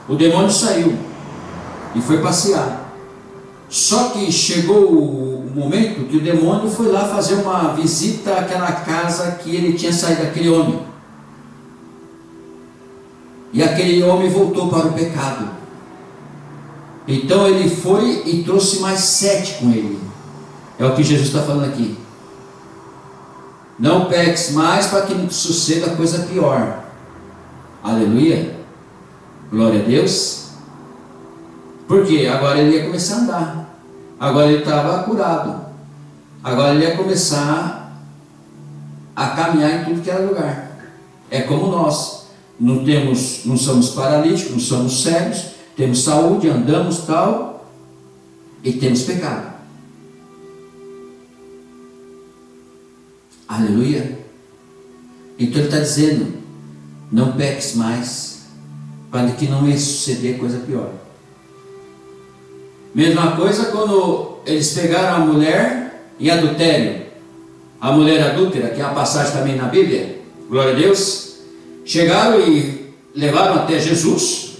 O demônio saiu e foi passear. Só que chegou o momento que o demônio foi lá fazer uma visita àquela casa que ele tinha saído daquele homem. E aquele homem voltou para o pecado. Então ele foi e trouxe mais 7 com ele. É o que Jesus está falando aqui. Não peques mais para que não te suceda coisa pior. Aleluia. Glória a Deus. Porque agora ele ia começar a andar. Agora ele estava curado. Agora ele ia começar a caminhar em tudo que era lugar. É como nós. Não somos paralíticos, não somos cegos, temos saúde, andamos tal, e temos pecado. Aleluia. Então ele está dizendo, não peques mais, para que não ia suceder coisa pior. Mesma coisa quando eles pegaram a mulher em adultério, a mulher adúltera, que é uma passagem também na Bíblia, glória a Deus. Chegaram e levaram até Jesus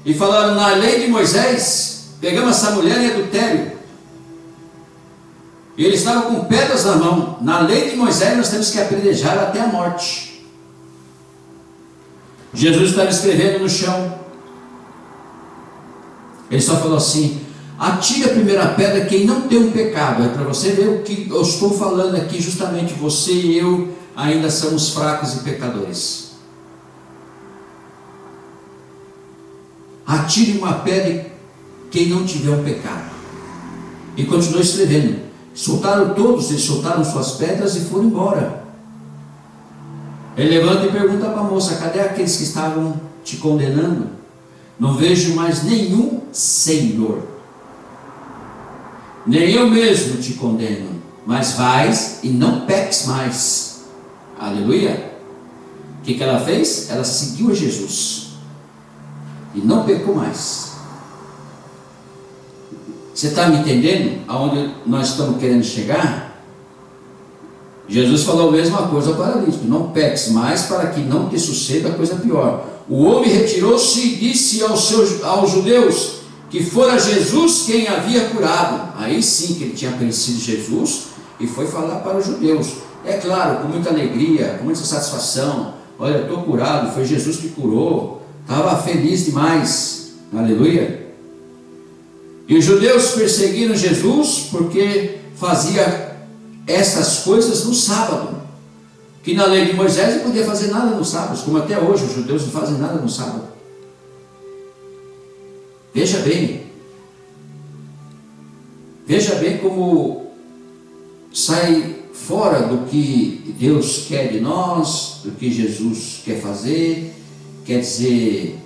e falaram, na lei de Moisés, pegamos essa mulher em adultério. E eles estavam com pedras na mão. Na lei de Moisés nós temos que apedrejar até a morte. Jesus estava escrevendo no chão. Ele só falou assim, atire a primeira pedra quem não tem um pecado. É para você ver o que eu estou falando aqui, justamente você e eu ainda somos fracos e pecadores. Atire uma pedra quem não tiver um pecado. E continuou escrevendo. Soltaram todos, eles soltaram suas pedras e foram embora. Ele levanta e pergunta para a moça, cadê aqueles que estavam te condenando? Não vejo mais nenhum, Senhor. Nem eu mesmo te condeno, mas vais e não peques mais. Aleluia. O que ela fez? Ela seguiu a Jesus e não pecou mais. Você está me entendendo aonde nós estamos querendo chegar? Jesus falou a mesma coisa ao paralítico, não peques mais para que não te suceda coisa pior. O homem retirou-se e disse aos judeus que fora Jesus quem havia curado. Aí sim que ele tinha conhecido Jesus e foi falar para os judeus. É claro, com muita alegria, com muita satisfação. Olha, eu estou curado, foi Jesus que curou. Estava feliz demais. Aleluia. E os judeus perseguiram Jesus porque fazia essas coisas no sábado. Que na lei de Moisés não podia fazer nada no sábado, como até hoje os judeus não fazem nada no sábado. Veja bem como sai fora do que Deus quer de nós, do que Jesus quer fazer. Quer dizer,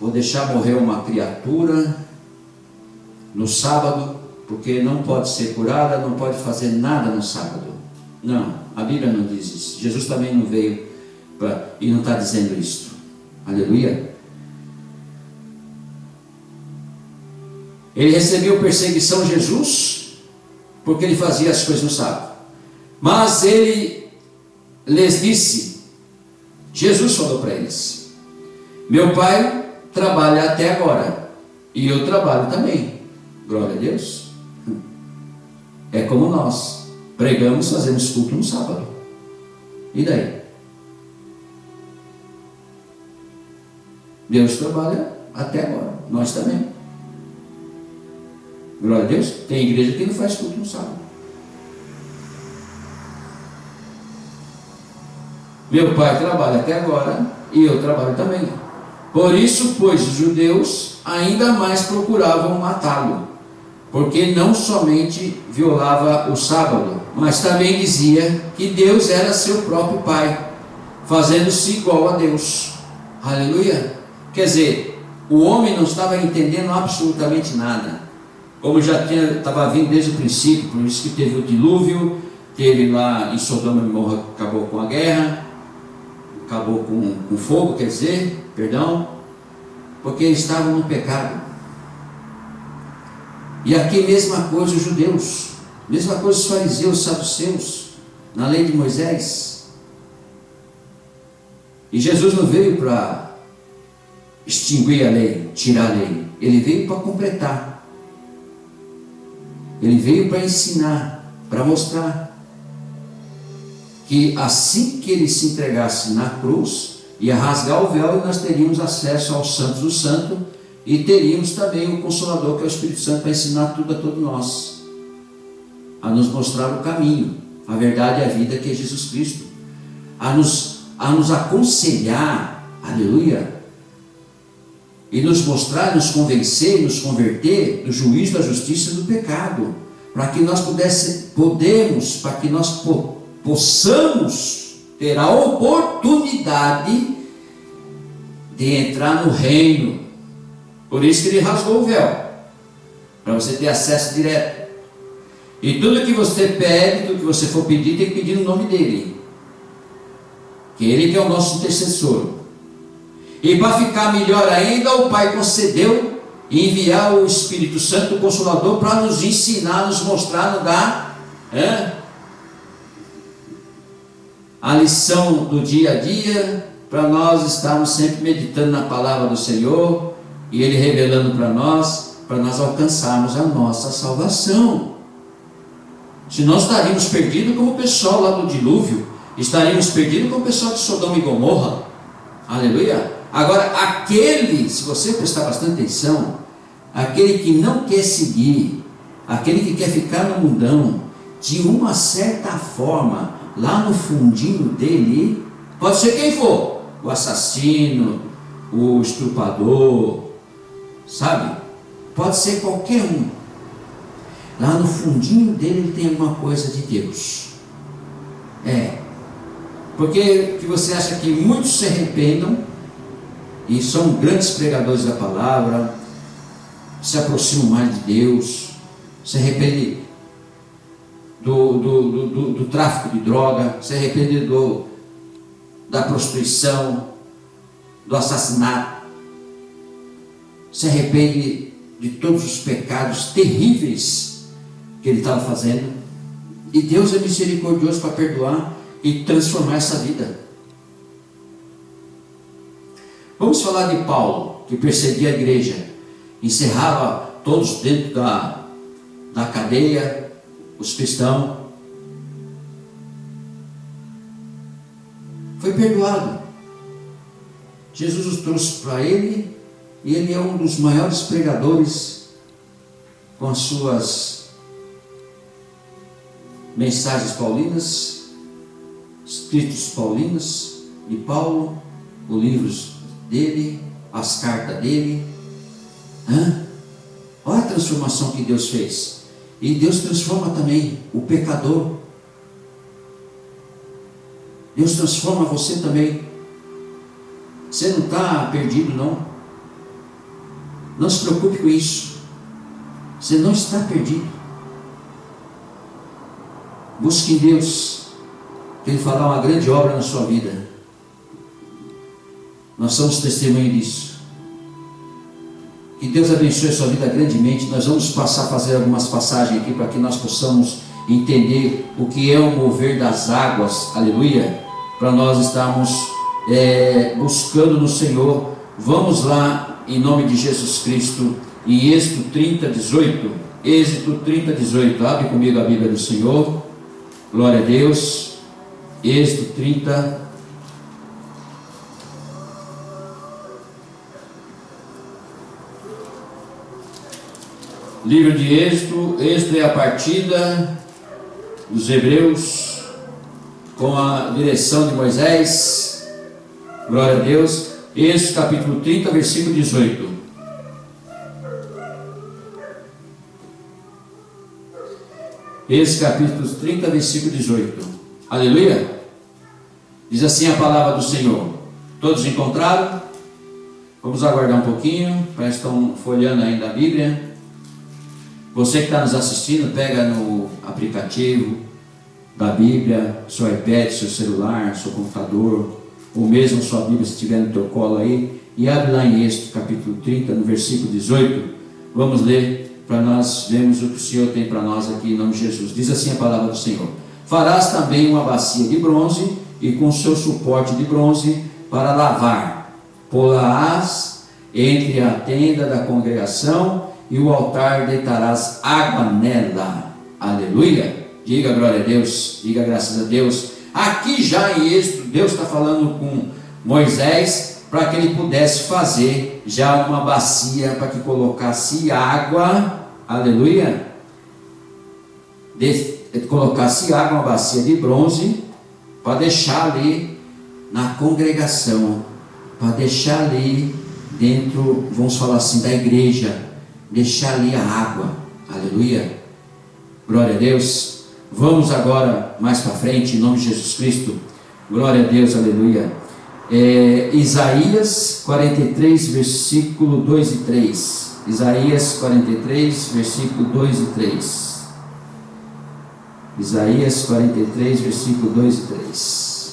vou deixar morrer uma criatura no sábado, porque não pode ser curada, não pode fazer nada no sábado. Não, a Bíblia não diz isso. Jesus também não veio e não está dizendo isso. Aleluia. Ele recebeu perseguição, Jesus, porque ele fazia as coisas no sábado. Mas ele lhes disse, Jesus falou para eles, meu pai trabalha até agora, e eu trabalho também. Glória a Deus. É como nós pregamos, fazemos culto no sábado. E daí? Deus trabalha até agora, nós também. Glória a Deus. Tem igreja que não faz culto no sábado. Meu pai trabalha até agora e eu trabalho também. Por isso, pois, os judeus ainda mais procuravam matá-lo, porque não somente violava o sábado, mas também dizia que Deus era seu próprio Pai, fazendo-se igual a Deus. Aleluia. Quer dizer, o homem não estava entendendo absolutamente nada, como já estava vindo desde o princípio. Por isso que teve o dilúvio, teve lá em Sodoma e Gomorra, acabou com a guerra, acabou com fogo, quer dizer, perdão, porque eles estavam no pecado. E aqui mesma coisa os judeus, Mesma coisa os fariseus, os saduceus, na lei de Moisés. E Jesus não veio para extinguir a lei, tirar a lei. Ele veio para completar. Ele veio para ensinar, para mostrar que assim que ele se entregasse na cruz, ia rasgar o véu e nós teríamos acesso aos santos do santo e teríamos também o Consolador, que é o Espírito Santo, para ensinar tudo a todos nós, a nos mostrar o caminho, a verdade e a vida, que é Jesus Cristo, a nos aconselhar, aleluia, e nos mostrar, nos convencer, nos converter do juízo, da justiça e do pecado, para que nós possamos ter a oportunidade de entrar no reino. Por isso que ele rasgou o véu, para você ter acesso direto. E tudo que você pede, tudo que você for pedir, tem que pedir no nome dele, que ele que é o nosso intercessor. E para ficar melhor ainda, o Pai concedeu enviar o Espírito Santo, o Consolador, para nos ensinar, nos mostrar, nos dar a lição do dia a dia, para nós estarmos sempre meditando na palavra do Senhor, e Ele revelando para nós alcançarmos a nossa salvação. Senão estaríamos perdidos como o pessoal lá do dilúvio, estaríamos perdidos como o pessoal de Sodoma e Gomorra, aleluia. Agora, se você prestar bastante atenção, aquele que não quer seguir, aquele que quer ficar no mundão, de uma certa forma, lá no fundinho dele, pode ser quem for, o assassino, o estuprador, sabe? Pode ser qualquer um. Lá no fundinho dele ele tem alguma coisa de Deus. Porque que você acha que muitos se arrependam e são grandes pregadores da palavra, se aproximam mais de Deus, se arrependem do tráfico de droga, se arrependem da prostituição, do assassinato, se arrepende de todos os pecados terríveis que ele estava fazendo, e Deus é misericordioso para perdoar e transformar essa vida. Vamos falar de Paulo, que perseguia a igreja, encerrava todos dentro da cadeia, os cristãos. Foi perdoado. Jesus os trouxe para ele, e ele é um dos maiores pregadores, com as suas mensagens paulinas, escritos paulinos de Paulo, os livros dele, as cartas dele. Olha a transformação que Deus fez. E Deus transforma também o pecador. Deus transforma você também. Você não está perdido, não. Não se preocupe com isso. Você não está perdido. Busque em Deus, que Ele fará uma grande obra na sua vida. Nós somos testemunho disso. Que Deus abençoe a sua vida grandemente. Nós vamos passar a fazer algumas passagens aqui, para que nós possamos entender o que é o mover das águas, aleluia, para nós estarmos buscando no Senhor. Vamos lá, em nome de Jesus Cristo, em Êxodo 30, 18. Êxodo 30, 18. Abre comigo a Bíblia do Senhor. Glória a Deus. Êxodo 30. Livro de Êxodo. Êxodo é a partida dos hebreus com a direção de Moisés. Glória a Deus. Êxodo capítulo 30, versículo 18. Êxodo capítulo 30, versículo 18. Aleluia. Diz assim a palavra do Senhor. Todos encontraram? Vamos aguardar um pouquinho, parece que estão folheando ainda a Bíblia. Você que está nos assistindo, pega no aplicativo da Bíblia, seu iPad, seu celular, seu computador, ou mesmo sua Bíblia, se estiver no teu colo aí, e abre lá em Êxodo capítulo 30, no versículo 18. Vamos ler para nós vermos o que o Senhor tem para nós aqui em nome de Jesus. Diz assim a palavra do Senhor: farás também uma bacia de bronze e com seu suporte de bronze para lavar, pô-la-ás entre a tenda da congregação e o altar, deitarás água nela. Aleluia! Diga glória a Deus, diga graças a Deus. Aqui já em Êxodo, Deus está falando com Moisés para que ele pudesse fazer já uma bacia para que colocasse água, aleluia, colocasse água, uma bacia de bronze, para deixar ali na congregação, para deixar ali dentro, vamos falar assim, da igreja, deixar ali a água, aleluia, glória a Deus. Vamos agora mais para frente, em nome de Jesus Cristo, glória a Deus, aleluia. Isaías 43, versículo 2 e 3. Isaías 43, versículo 2 e 3. Isaías 43, versículo 2 e 3.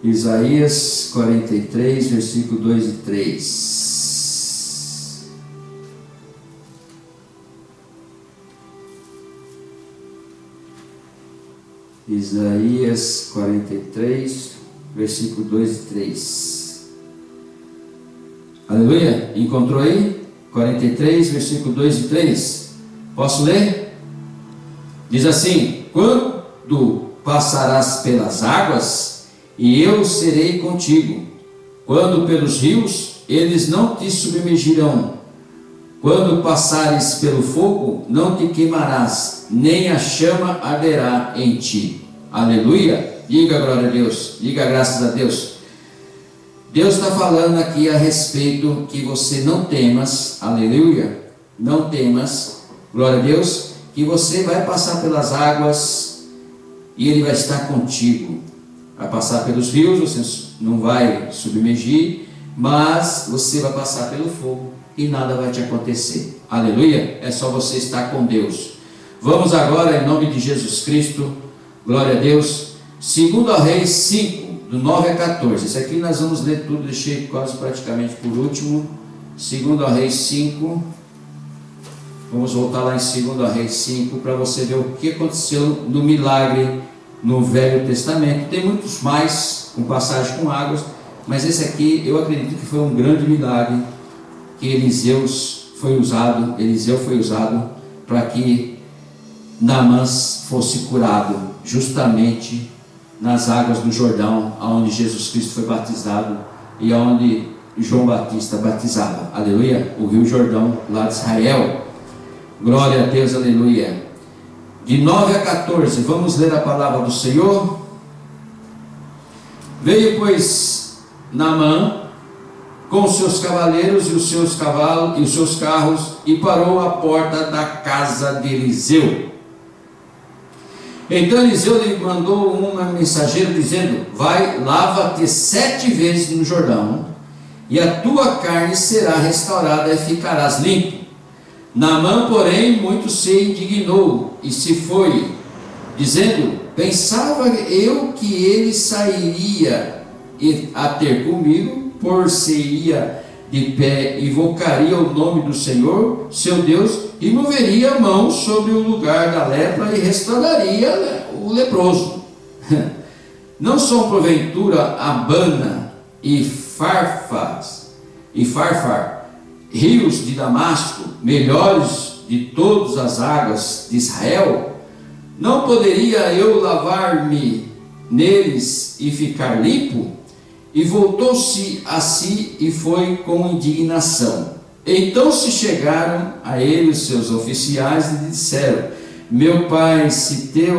Isaías 43, versículo 2 e 3. Isaías 43, versículo 2 e 3. Aleluia? Encontrou aí? 43, versículo 2 e 3. Posso ler? Diz assim: quando passarás pelas águas, e eu serei contigo. Quando pelos rios, eles não te submergirão. Quando passares pelo fogo, não te queimarás, nem a chama arderá em ti. Aleluia! Diga glória a Deus, diga graças a Deus. Deus está falando aqui a respeito que você não temas, aleluia, não temas, glória a Deus, que você vai passar pelas águas e Ele vai estar contigo. Vai passar pelos rios, você não vai submergir, mas você vai passar pelo fogo e nada vai te acontecer. Aleluia! É só você estar com Deus. Vamos agora, em nome de Jesus Cristo, glória a Deus, 2 Reis 5, do 9 a 14. Isso aqui nós vamos ler tudo, deixei quase praticamente por último. 2 Reis 5. Vamos voltar lá em 2 Reis 5 para você ver o que aconteceu no milagre no Velho Testamento. Tem muitos mais com passagem com águas, mas esse aqui eu acredito que foi um grande milagre que Eliseu foi usado para que Naamã fosse curado, justamente nas águas do Jordão, onde Jesus Cristo foi batizado e onde João Batista batizava, aleluia, o Rio Jordão lá de Israel. Glória a Deus, aleluia. De 9 a 14, vamos ler a palavra do Senhor. Veio, pois, Naamã com os seus cavaleiros e os seus cavalos e os seus carros, e parou à porta da casa de Eliseu. Então Eliseu lhe mandou uma mensageira dizendo: vai, lava-te 7 vezes no Jordão, e a tua carne será restaurada e ficarás limpo. Naamã, porém, muito se indignou e se foi, dizendo: pensava eu que ele sairia a ter comigo, por-se-ia de pé, invocaria o nome do Senhor, seu Deus, e moveria a mão sobre o lugar da lepra e restauraria o leproso. Não são porventura Abana e Farfar, rios de Damasco, melhores de todas as águas de Israel? Não poderia eu lavar-me neles e ficar limpo? E voltou-se a si e foi com indignação. Então se chegaram a ele os seus oficiais e lhe disseram: meu pai, se te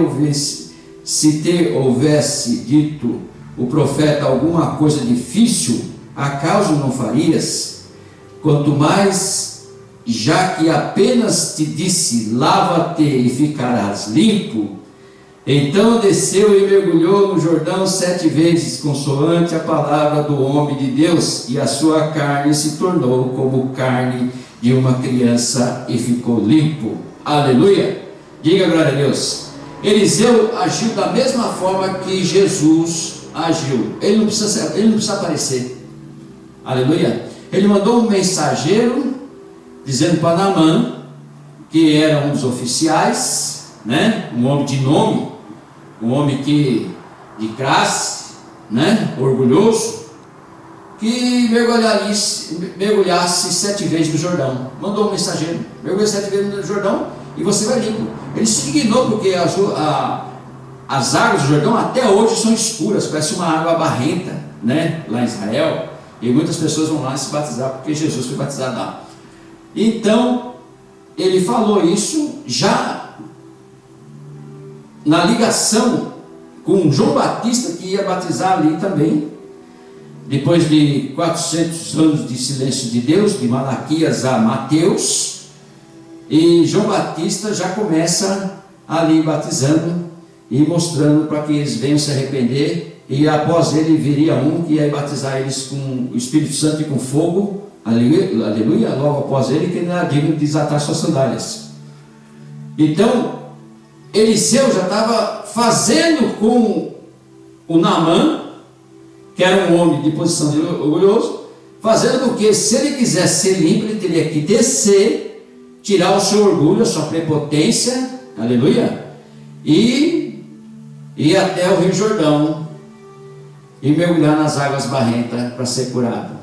houvesse dito o profeta alguma coisa difícil, acaso não farias? Quanto mais, já que apenas te disse: lava-te e ficarás limpo. Então desceu e mergulhou no Jordão 7 vezes, consoante a palavra do homem de Deus, e a sua carne se tornou como carne de uma criança e ficou limpo. Aleluia! Diga glória a Deus. Eliseu agiu da mesma forma que Jesus agiu. Ele não precisa aparecer. Aleluia. Ele mandou um mensageiro dizendo para Naamã, que era um dos oficiais, né? Um homem de nome, um homem de classe, né? Orgulhoso, que mergulhasse 7 vezes no Jordão. Mandou um mensageiro: mergulhe 7 vezes no Jordão e você vai limpo. Ele se indignou porque as águas do Jordão até hoje são escuras, parece uma água barrenta, né? Lá em Israel, e muitas pessoas vão lá se batizar porque Jesus foi batizado lá. Então ele falou isso já na ligação com João Batista, que ia batizar ali também, depois de 400 anos de silêncio de Deus, de Malaquias a Mateus. E João Batista já começa ali batizando e mostrando para que eles venham se arrepender, e após ele viria um que ia batizar eles com o Espírito Santo e com fogo, aleluia, aleluia, logo após ele, que não era digno de desatar suas sandálias. Então Eliseu já estava fazendo com o Naamã, que era um homem de posição de orgulhoso, fazendo com que, se ele quisesse ser limpo, ele teria que descer, tirar o seu orgulho, a sua prepotência, aleluia, e ir até o Rio Jordão e mergulhar nas águas barrentas para ser curado,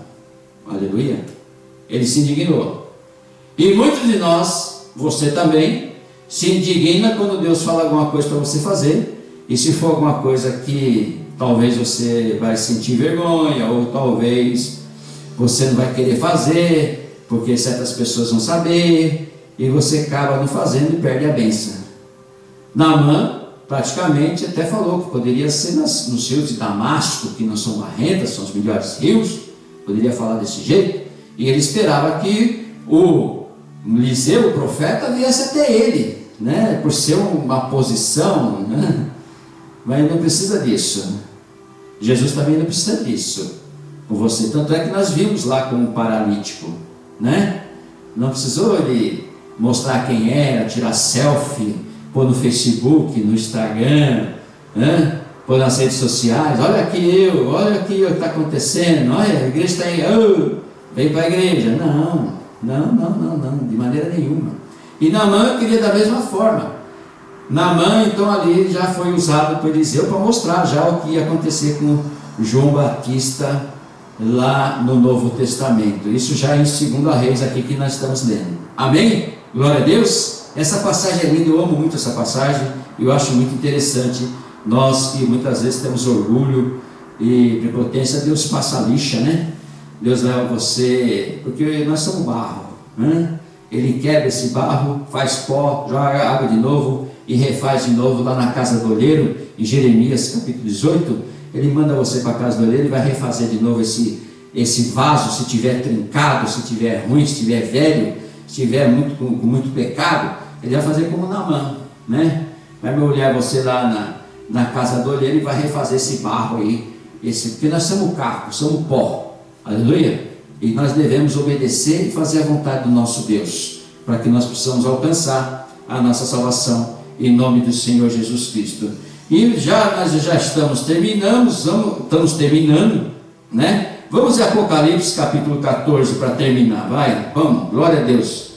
aleluia. Ele se indignou. E muitos de nós, você também, se indigna quando Deus fala alguma coisa para você fazer, e se for alguma coisa que talvez você vai sentir vergonha, ou talvez você não vai querer fazer, porque certas pessoas vão saber, e você acaba não fazendo e perde a bênção. Naamã praticamente até falou que poderia ser nos rios de Damasco, que não são barrentas, são os melhores rios, poderia falar desse jeito, e ele esperava que o Eliseu, o profeta, viesse até ele, né? Por ser uma posição, né? Mas não precisa disso. Jesus também não precisa disso com você. Tanto é que nós vimos lá com um paralítico, né? Não precisou ele mostrar quem era, tirar selfie, pôr no Facebook, no Instagram, né? Pôr nas redes sociais: olha aqui o que está acontecendo, olha, a igreja está aí, vem para a igreja. Não, de maneira nenhuma. E Naamã queria da mesma forma. Naamã então ali já foi usado por Eliseu para mostrar já o que ia acontecer com João Batista lá no Novo Testamento. Isso já em 2 Reis aqui que nós estamos lendo. Amém? Glória a Deus. Essa passagem é linda, eu amo muito essa passagem, eu acho muito interessante. Nós que muitas vezes temos orgulho e prepotência, Deus passa a lixa, né? Deus leva você, porque nós somos barro, né? Ele quebra esse barro, faz pó, joga água de novo e refaz de novo lá na casa do olheiro. Em Jeremias capítulo 18, ele manda você para a casa do olheiro e vai refazer de novo esse vaso, se tiver trincado, se tiver ruim, se tiver velho, se tiver com muito pecado, ele vai fazer como Naamã, né? Vai mergulhar você lá na casa do olheiro e vai refazer esse barro aí, porque nós somos carro, somos pó, aleluia. E nós devemos obedecer e fazer a vontade do nosso Deus, para que nós possamos alcançar a nossa salvação, em nome do Senhor Jesus Cristo. E nós já estamos terminando, né? Vamos em Apocalipse capítulo 14 para terminar, vai, vamos, glória a Deus.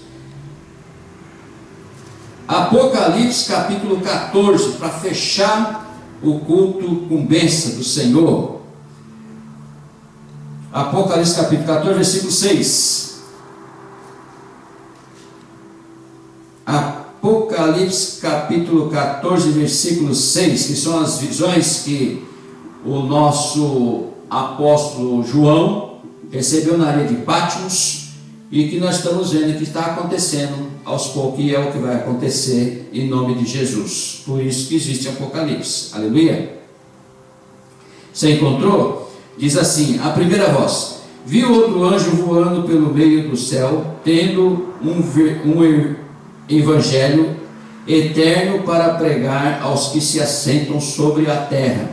Apocalipse capítulo 14, para fechar o culto com bênção do Senhor. Apocalipse capítulo 14, versículo 6. Apocalipse capítulo 14, versículo 6, que são as visões que o nosso apóstolo João recebeu na areia de Patmos, e que nós estamos vendo que está acontecendo aos poucos, e é o que vai acontecer em nome de Jesus. Por isso que existe Apocalipse, aleluia. Você encontrou? Diz assim, a primeira voz: vi outro anjo voando pelo meio do céu, tendo um evangelho eterno para pregar aos que se assentam sobre a terra,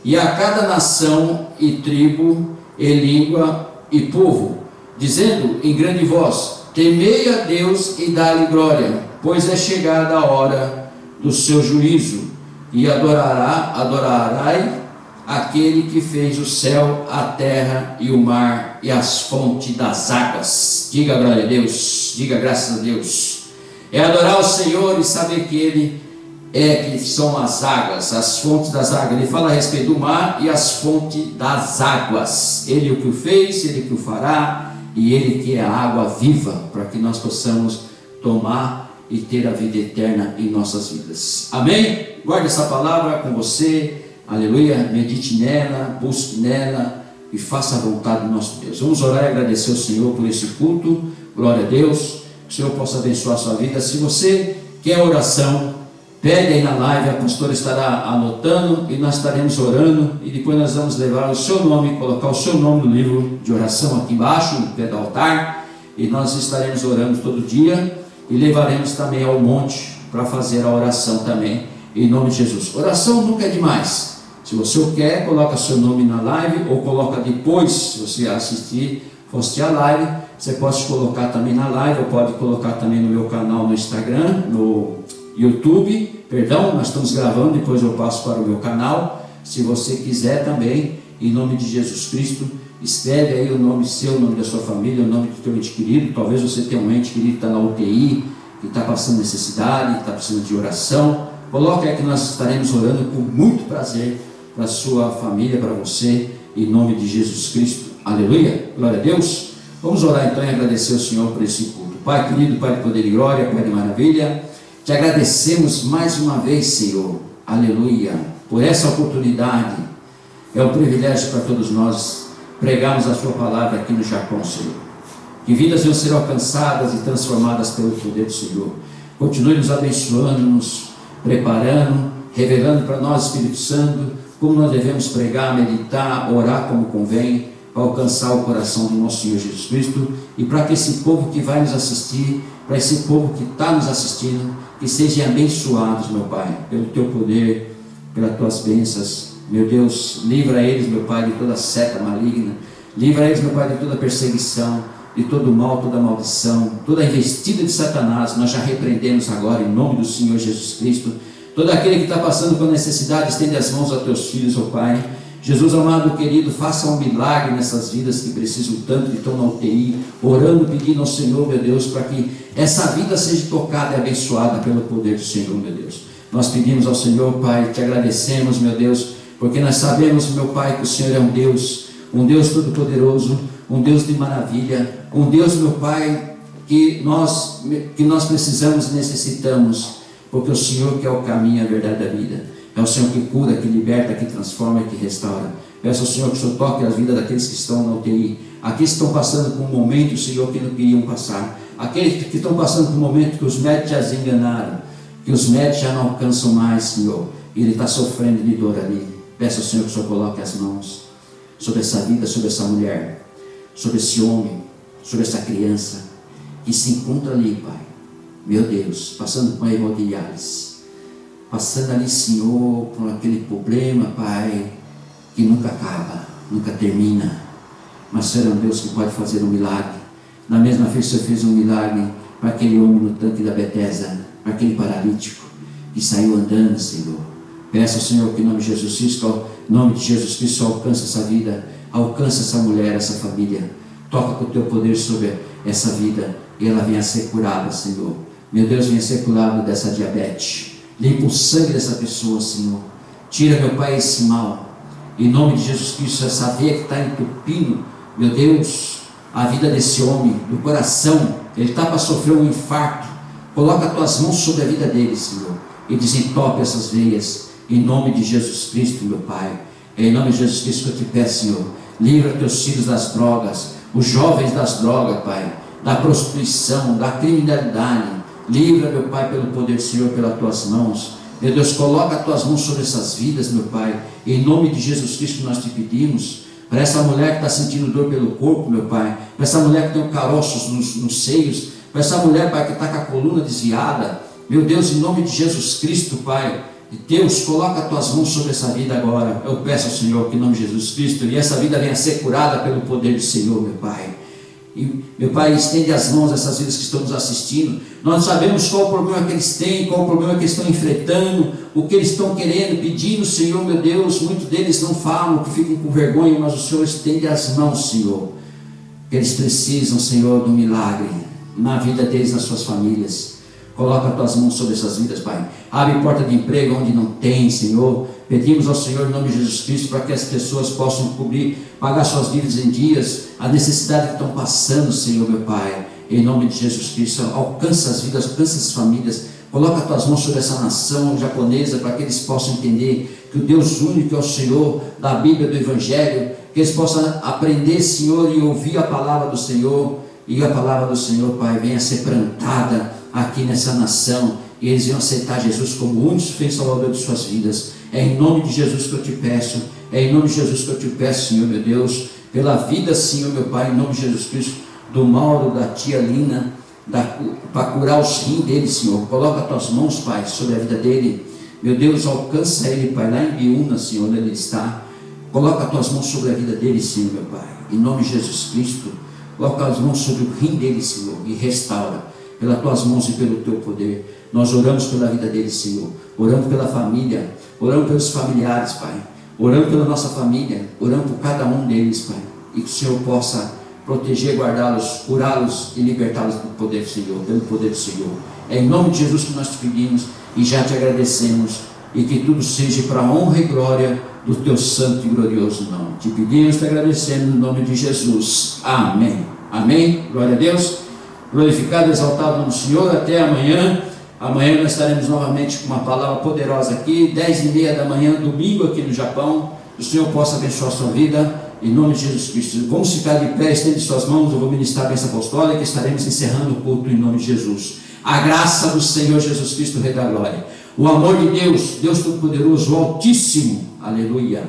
e a cada nação e tribo e língua e povo, dizendo em grande voz: temei a Deus e dá-lhe glória, pois é chegada a hora do seu juízo, e adorarai aquele que fez o céu, a terra e o mar e as fontes das águas. Diga glória a Deus, diga graças a Deus. É adorar o Senhor e saber que Ele que são as águas, as fontes das águas. Ele fala a respeito do mar e as fontes das águas. Ele o que o fez, Ele que o fará, e Ele que é a água viva, para que nós possamos tomar e ter a vida eterna em nossas vidas. Amém? Guarde essa palavra com você. Aleluia, medite nela, busque nela e faça a vontade do nosso Deus. Vamos orar e agradecer ao Senhor por esse culto. Glória a Deus, que o Senhor possa abençoar a sua vida. Se você quer oração, pede aí na live, a pastora estará anotando e nós estaremos orando, e depois nós vamos levar o seu nome, colocar o seu nome no livro de oração aqui embaixo, no pé do altar, e nós estaremos orando todo dia e levaremos também ao monte para fazer a oração também, em nome de Jesus. Oração nunca é demais. Se você quer, coloca seu nome na live, ou coloca depois, se você assistir a live, você pode colocar também na live, ou pode colocar também no meu canal no Instagram, no YouTube, perdão, nós estamos gravando, depois eu passo para o meu canal. Se você quiser também, em nome de Jesus Cristo, escreve aí o nome seu, o nome da sua família, o nome do teu ente querido. Talvez você tenha um ente querido que está na UTI, que está passando necessidade, que está precisando de oração. Coloque aí que nós estaremos orando com muito prazer para a sua família, para você, em nome de Jesus Cristo. Aleluia, glória a Deus. Vamos orar então e agradecer ao Senhor por esse culto. Pai querido, Pai de poder e glória, Pai de maravilha, te agradecemos mais uma vez, Senhor, aleluia, por essa oportunidade. É um privilégio para todos nós pregarmos a sua palavra aqui no Japão, Senhor. Que vidas venham ser alcançadas e transformadas pelo poder do Senhor. Continue nos abençoando, nos preparando, revelando para nós, Espírito Santo, como nós devemos pregar, meditar, orar como convém, para alcançar o coração do nosso Senhor Jesus Cristo, e para que esse povo que vai nos assistir, para esse povo que está nos assistindo, que sejam abençoados, meu Pai, pelo teu poder, pelas tuas bênçãos. Meu Deus, livra eles, meu Pai, de toda seta maligna, livra eles, meu Pai, de toda perseguição, de todo mal, toda maldição, toda investida de Satanás. Nós já repreendemos agora em nome do Senhor Jesus Cristo. Todo aquele que está passando com necessidade, estende as mãos aos teus filhos, ó Pai. Jesus amado, querido, faça um milagre nessas vidas que precisam tanto, que estão na UTI, orando, pedindo ao Senhor, meu Deus, para que essa vida seja tocada e abençoada pelo poder do Senhor, meu Deus. Nós pedimos ao Senhor, Pai, te agradecemos, meu Deus, porque nós sabemos, meu Pai, que o Senhor é um Deus todo-poderoso, um Deus de maravilha, um Deus, meu Pai, que nós precisamos e necessitamos, porque o Senhor que é o caminho, a verdade da vida. É o Senhor que cura, que liberta, que transforma e que restaura. Peço ao Senhor que o Senhor toque a vida daqueles que estão na UTI, aqueles que estão passando por um momento, Senhor, que não queriam passar, aqueles que estão passando por um momento que os médicos já os enganaram, que os médicos já não alcançam mais, Senhor, e ele está sofrendo de dor ali. Peço ao Senhor que o Senhor coloque as mãos sobre essa vida, sobre essa mulher, sobre esse homem, sobre essa criança que se encontra ali, Pai, meu Deus, passando por uma hemodiálise, passando ali, Senhor, por aquele problema, Pai, que nunca acaba, nunca termina. Mas o Senhor é um Deus que pode fazer um milagre. Na mesma vez que o Senhor fez um milagre para aquele homem no tanque da Betesda, para aquele paralítico que saiu andando, Senhor. Peço ao Senhor que em nome de Jesus Cristo, alcance essa vida, alcance essa mulher, essa família. Toca com o teu poder sobre essa vida e ela venha a ser curada, Senhor. Meu Deus, venha a ser curada dessa diabetes. Limpa o sangue dessa pessoa, Senhor. Tira, meu Pai, esse mal. Em nome de Jesus Cristo, essa veia que está entupindo, meu Deus, a vida desse homem, do coração. Ele está para sofrer um infarto. Coloca as tuas mãos sobre a vida dele, Senhor, e desentope essas veias. Em nome de Jesus Cristo, meu Pai. Em nome de Jesus Cristo que eu te peço, Senhor. Livra teus filhos das drogas, os jovens das drogas, Pai, da prostituição, da criminalidade. Livra, meu Pai, pelo poder do Senhor, pelas tuas mãos. Meu Deus, coloca as tuas mãos sobre essas vidas, meu Pai. Em nome de Jesus Cristo nós te pedimos. Para essa mulher que está sentindo dor pelo corpo, meu Pai. Para essa mulher que tem caroços nos seios. Para essa mulher, Pai, que está com a coluna desviada. Meu Deus, em nome de Jesus Cristo, Pai. Deus, coloca as tuas mãos sobre essa vida agora. Eu peço ao Senhor que em nome de Jesus Cristo, e essa vida venha a ser curada pelo poder do Senhor, meu Pai. E, meu Pai, estende as mãos a essas vidas que estão nos assistindo. Nós não sabemos qual o problema que eles têm, qual o problema que eles estão enfrentando, o que eles estão querendo, pedindo, Senhor, meu Deus. Muitos deles não falam, que ficam com vergonha, mas o Senhor estende as mãos, Senhor. Que eles precisam, Senhor, do milagre na vida deles, nas suas famílias. Coloca as tuas mãos sobre essas vidas, Pai. Abre porta de emprego onde não tem, Senhor. Pedimos ao Senhor, em nome de Jesus Cristo, para que as pessoas possam cobrir, pagar suas dívidas em dias, a necessidade que estão passando, Senhor, meu Pai. Em nome de Jesus Cristo, alcança as vidas, alcança as famílias. Coloca as tuas mãos sobre essa nação japonesa, para que eles possam entender que o Deus único é o Senhor da Bíblia, do Evangelho. Que eles possam aprender, Senhor, e ouvir a palavra do Senhor. E a palavra do Senhor, Pai, venha ser plantada aqui nessa nação, e eles iam aceitar Jesus como o único suficiente Salvador de suas vidas. É em nome de Jesus que eu te peço, é em nome de Jesus que eu te peço, Senhor, meu Deus, pela vida, Senhor, meu Pai, em nome de Jesus Cristo, do Mauro, da tia Lina, para curar os rins dele, Senhor. Coloca as tuas mãos, Pai, sobre a vida dele, meu Deus, alcança ele, Pai, lá em Biúna, Senhor, onde ele está. Coloca as tuas mãos sobre a vida dele, Senhor, meu Pai, em nome de Jesus Cristo. Coloca as mãos sobre o rim dele, Senhor, e restaura, pelas tuas mãos e pelo teu poder. Nós oramos pela vida dele, Senhor. Oramos pela família, oramos pelos familiares, Pai. Oramos pela nossa família, oramos por cada um deles, Pai. E que o Senhor possa proteger, guardá-los, curá-los e libertá-los do poder do Senhor, pelo poder do Senhor. É em nome de Jesus que nós te pedimos e já te agradecemos. E que tudo seja para a honra e glória do teu santo e glorioso nome. Te pedimos e te agradecemos no nome de Jesus. Amém. Amém. Glória a Deus. Glorificado e exaltado no Senhor. Até amanhã. Amanhã nós estaremos novamente com uma palavra poderosa aqui, 10h30 da manhã, domingo aqui no Japão. Que o Senhor possa abençoar a sua vida, em nome de Jesus Cristo. Vamos ficar de pé, estende suas mãos, eu vou ministrar a bênção apostólica e estaremos encerrando o culto em nome de Jesus. A graça do Senhor Jesus Cristo, Rei da Glória. O amor de Deus, Deus Todo-Poderoso, o Altíssimo, aleluia,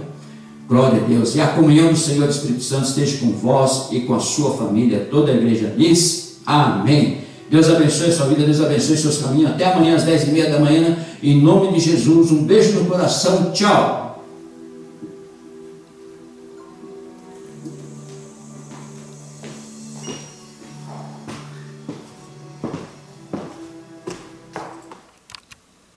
glória a Deus. E a comunhão do Senhor Espírito Santo esteja com vós e com a sua família. Toda a igreja diz amém. Deus abençoe a sua vida, Deus abençoe seus caminhos. Até amanhã às 10h30 da manhã, em nome de Jesus. Um beijo no coração, tchau.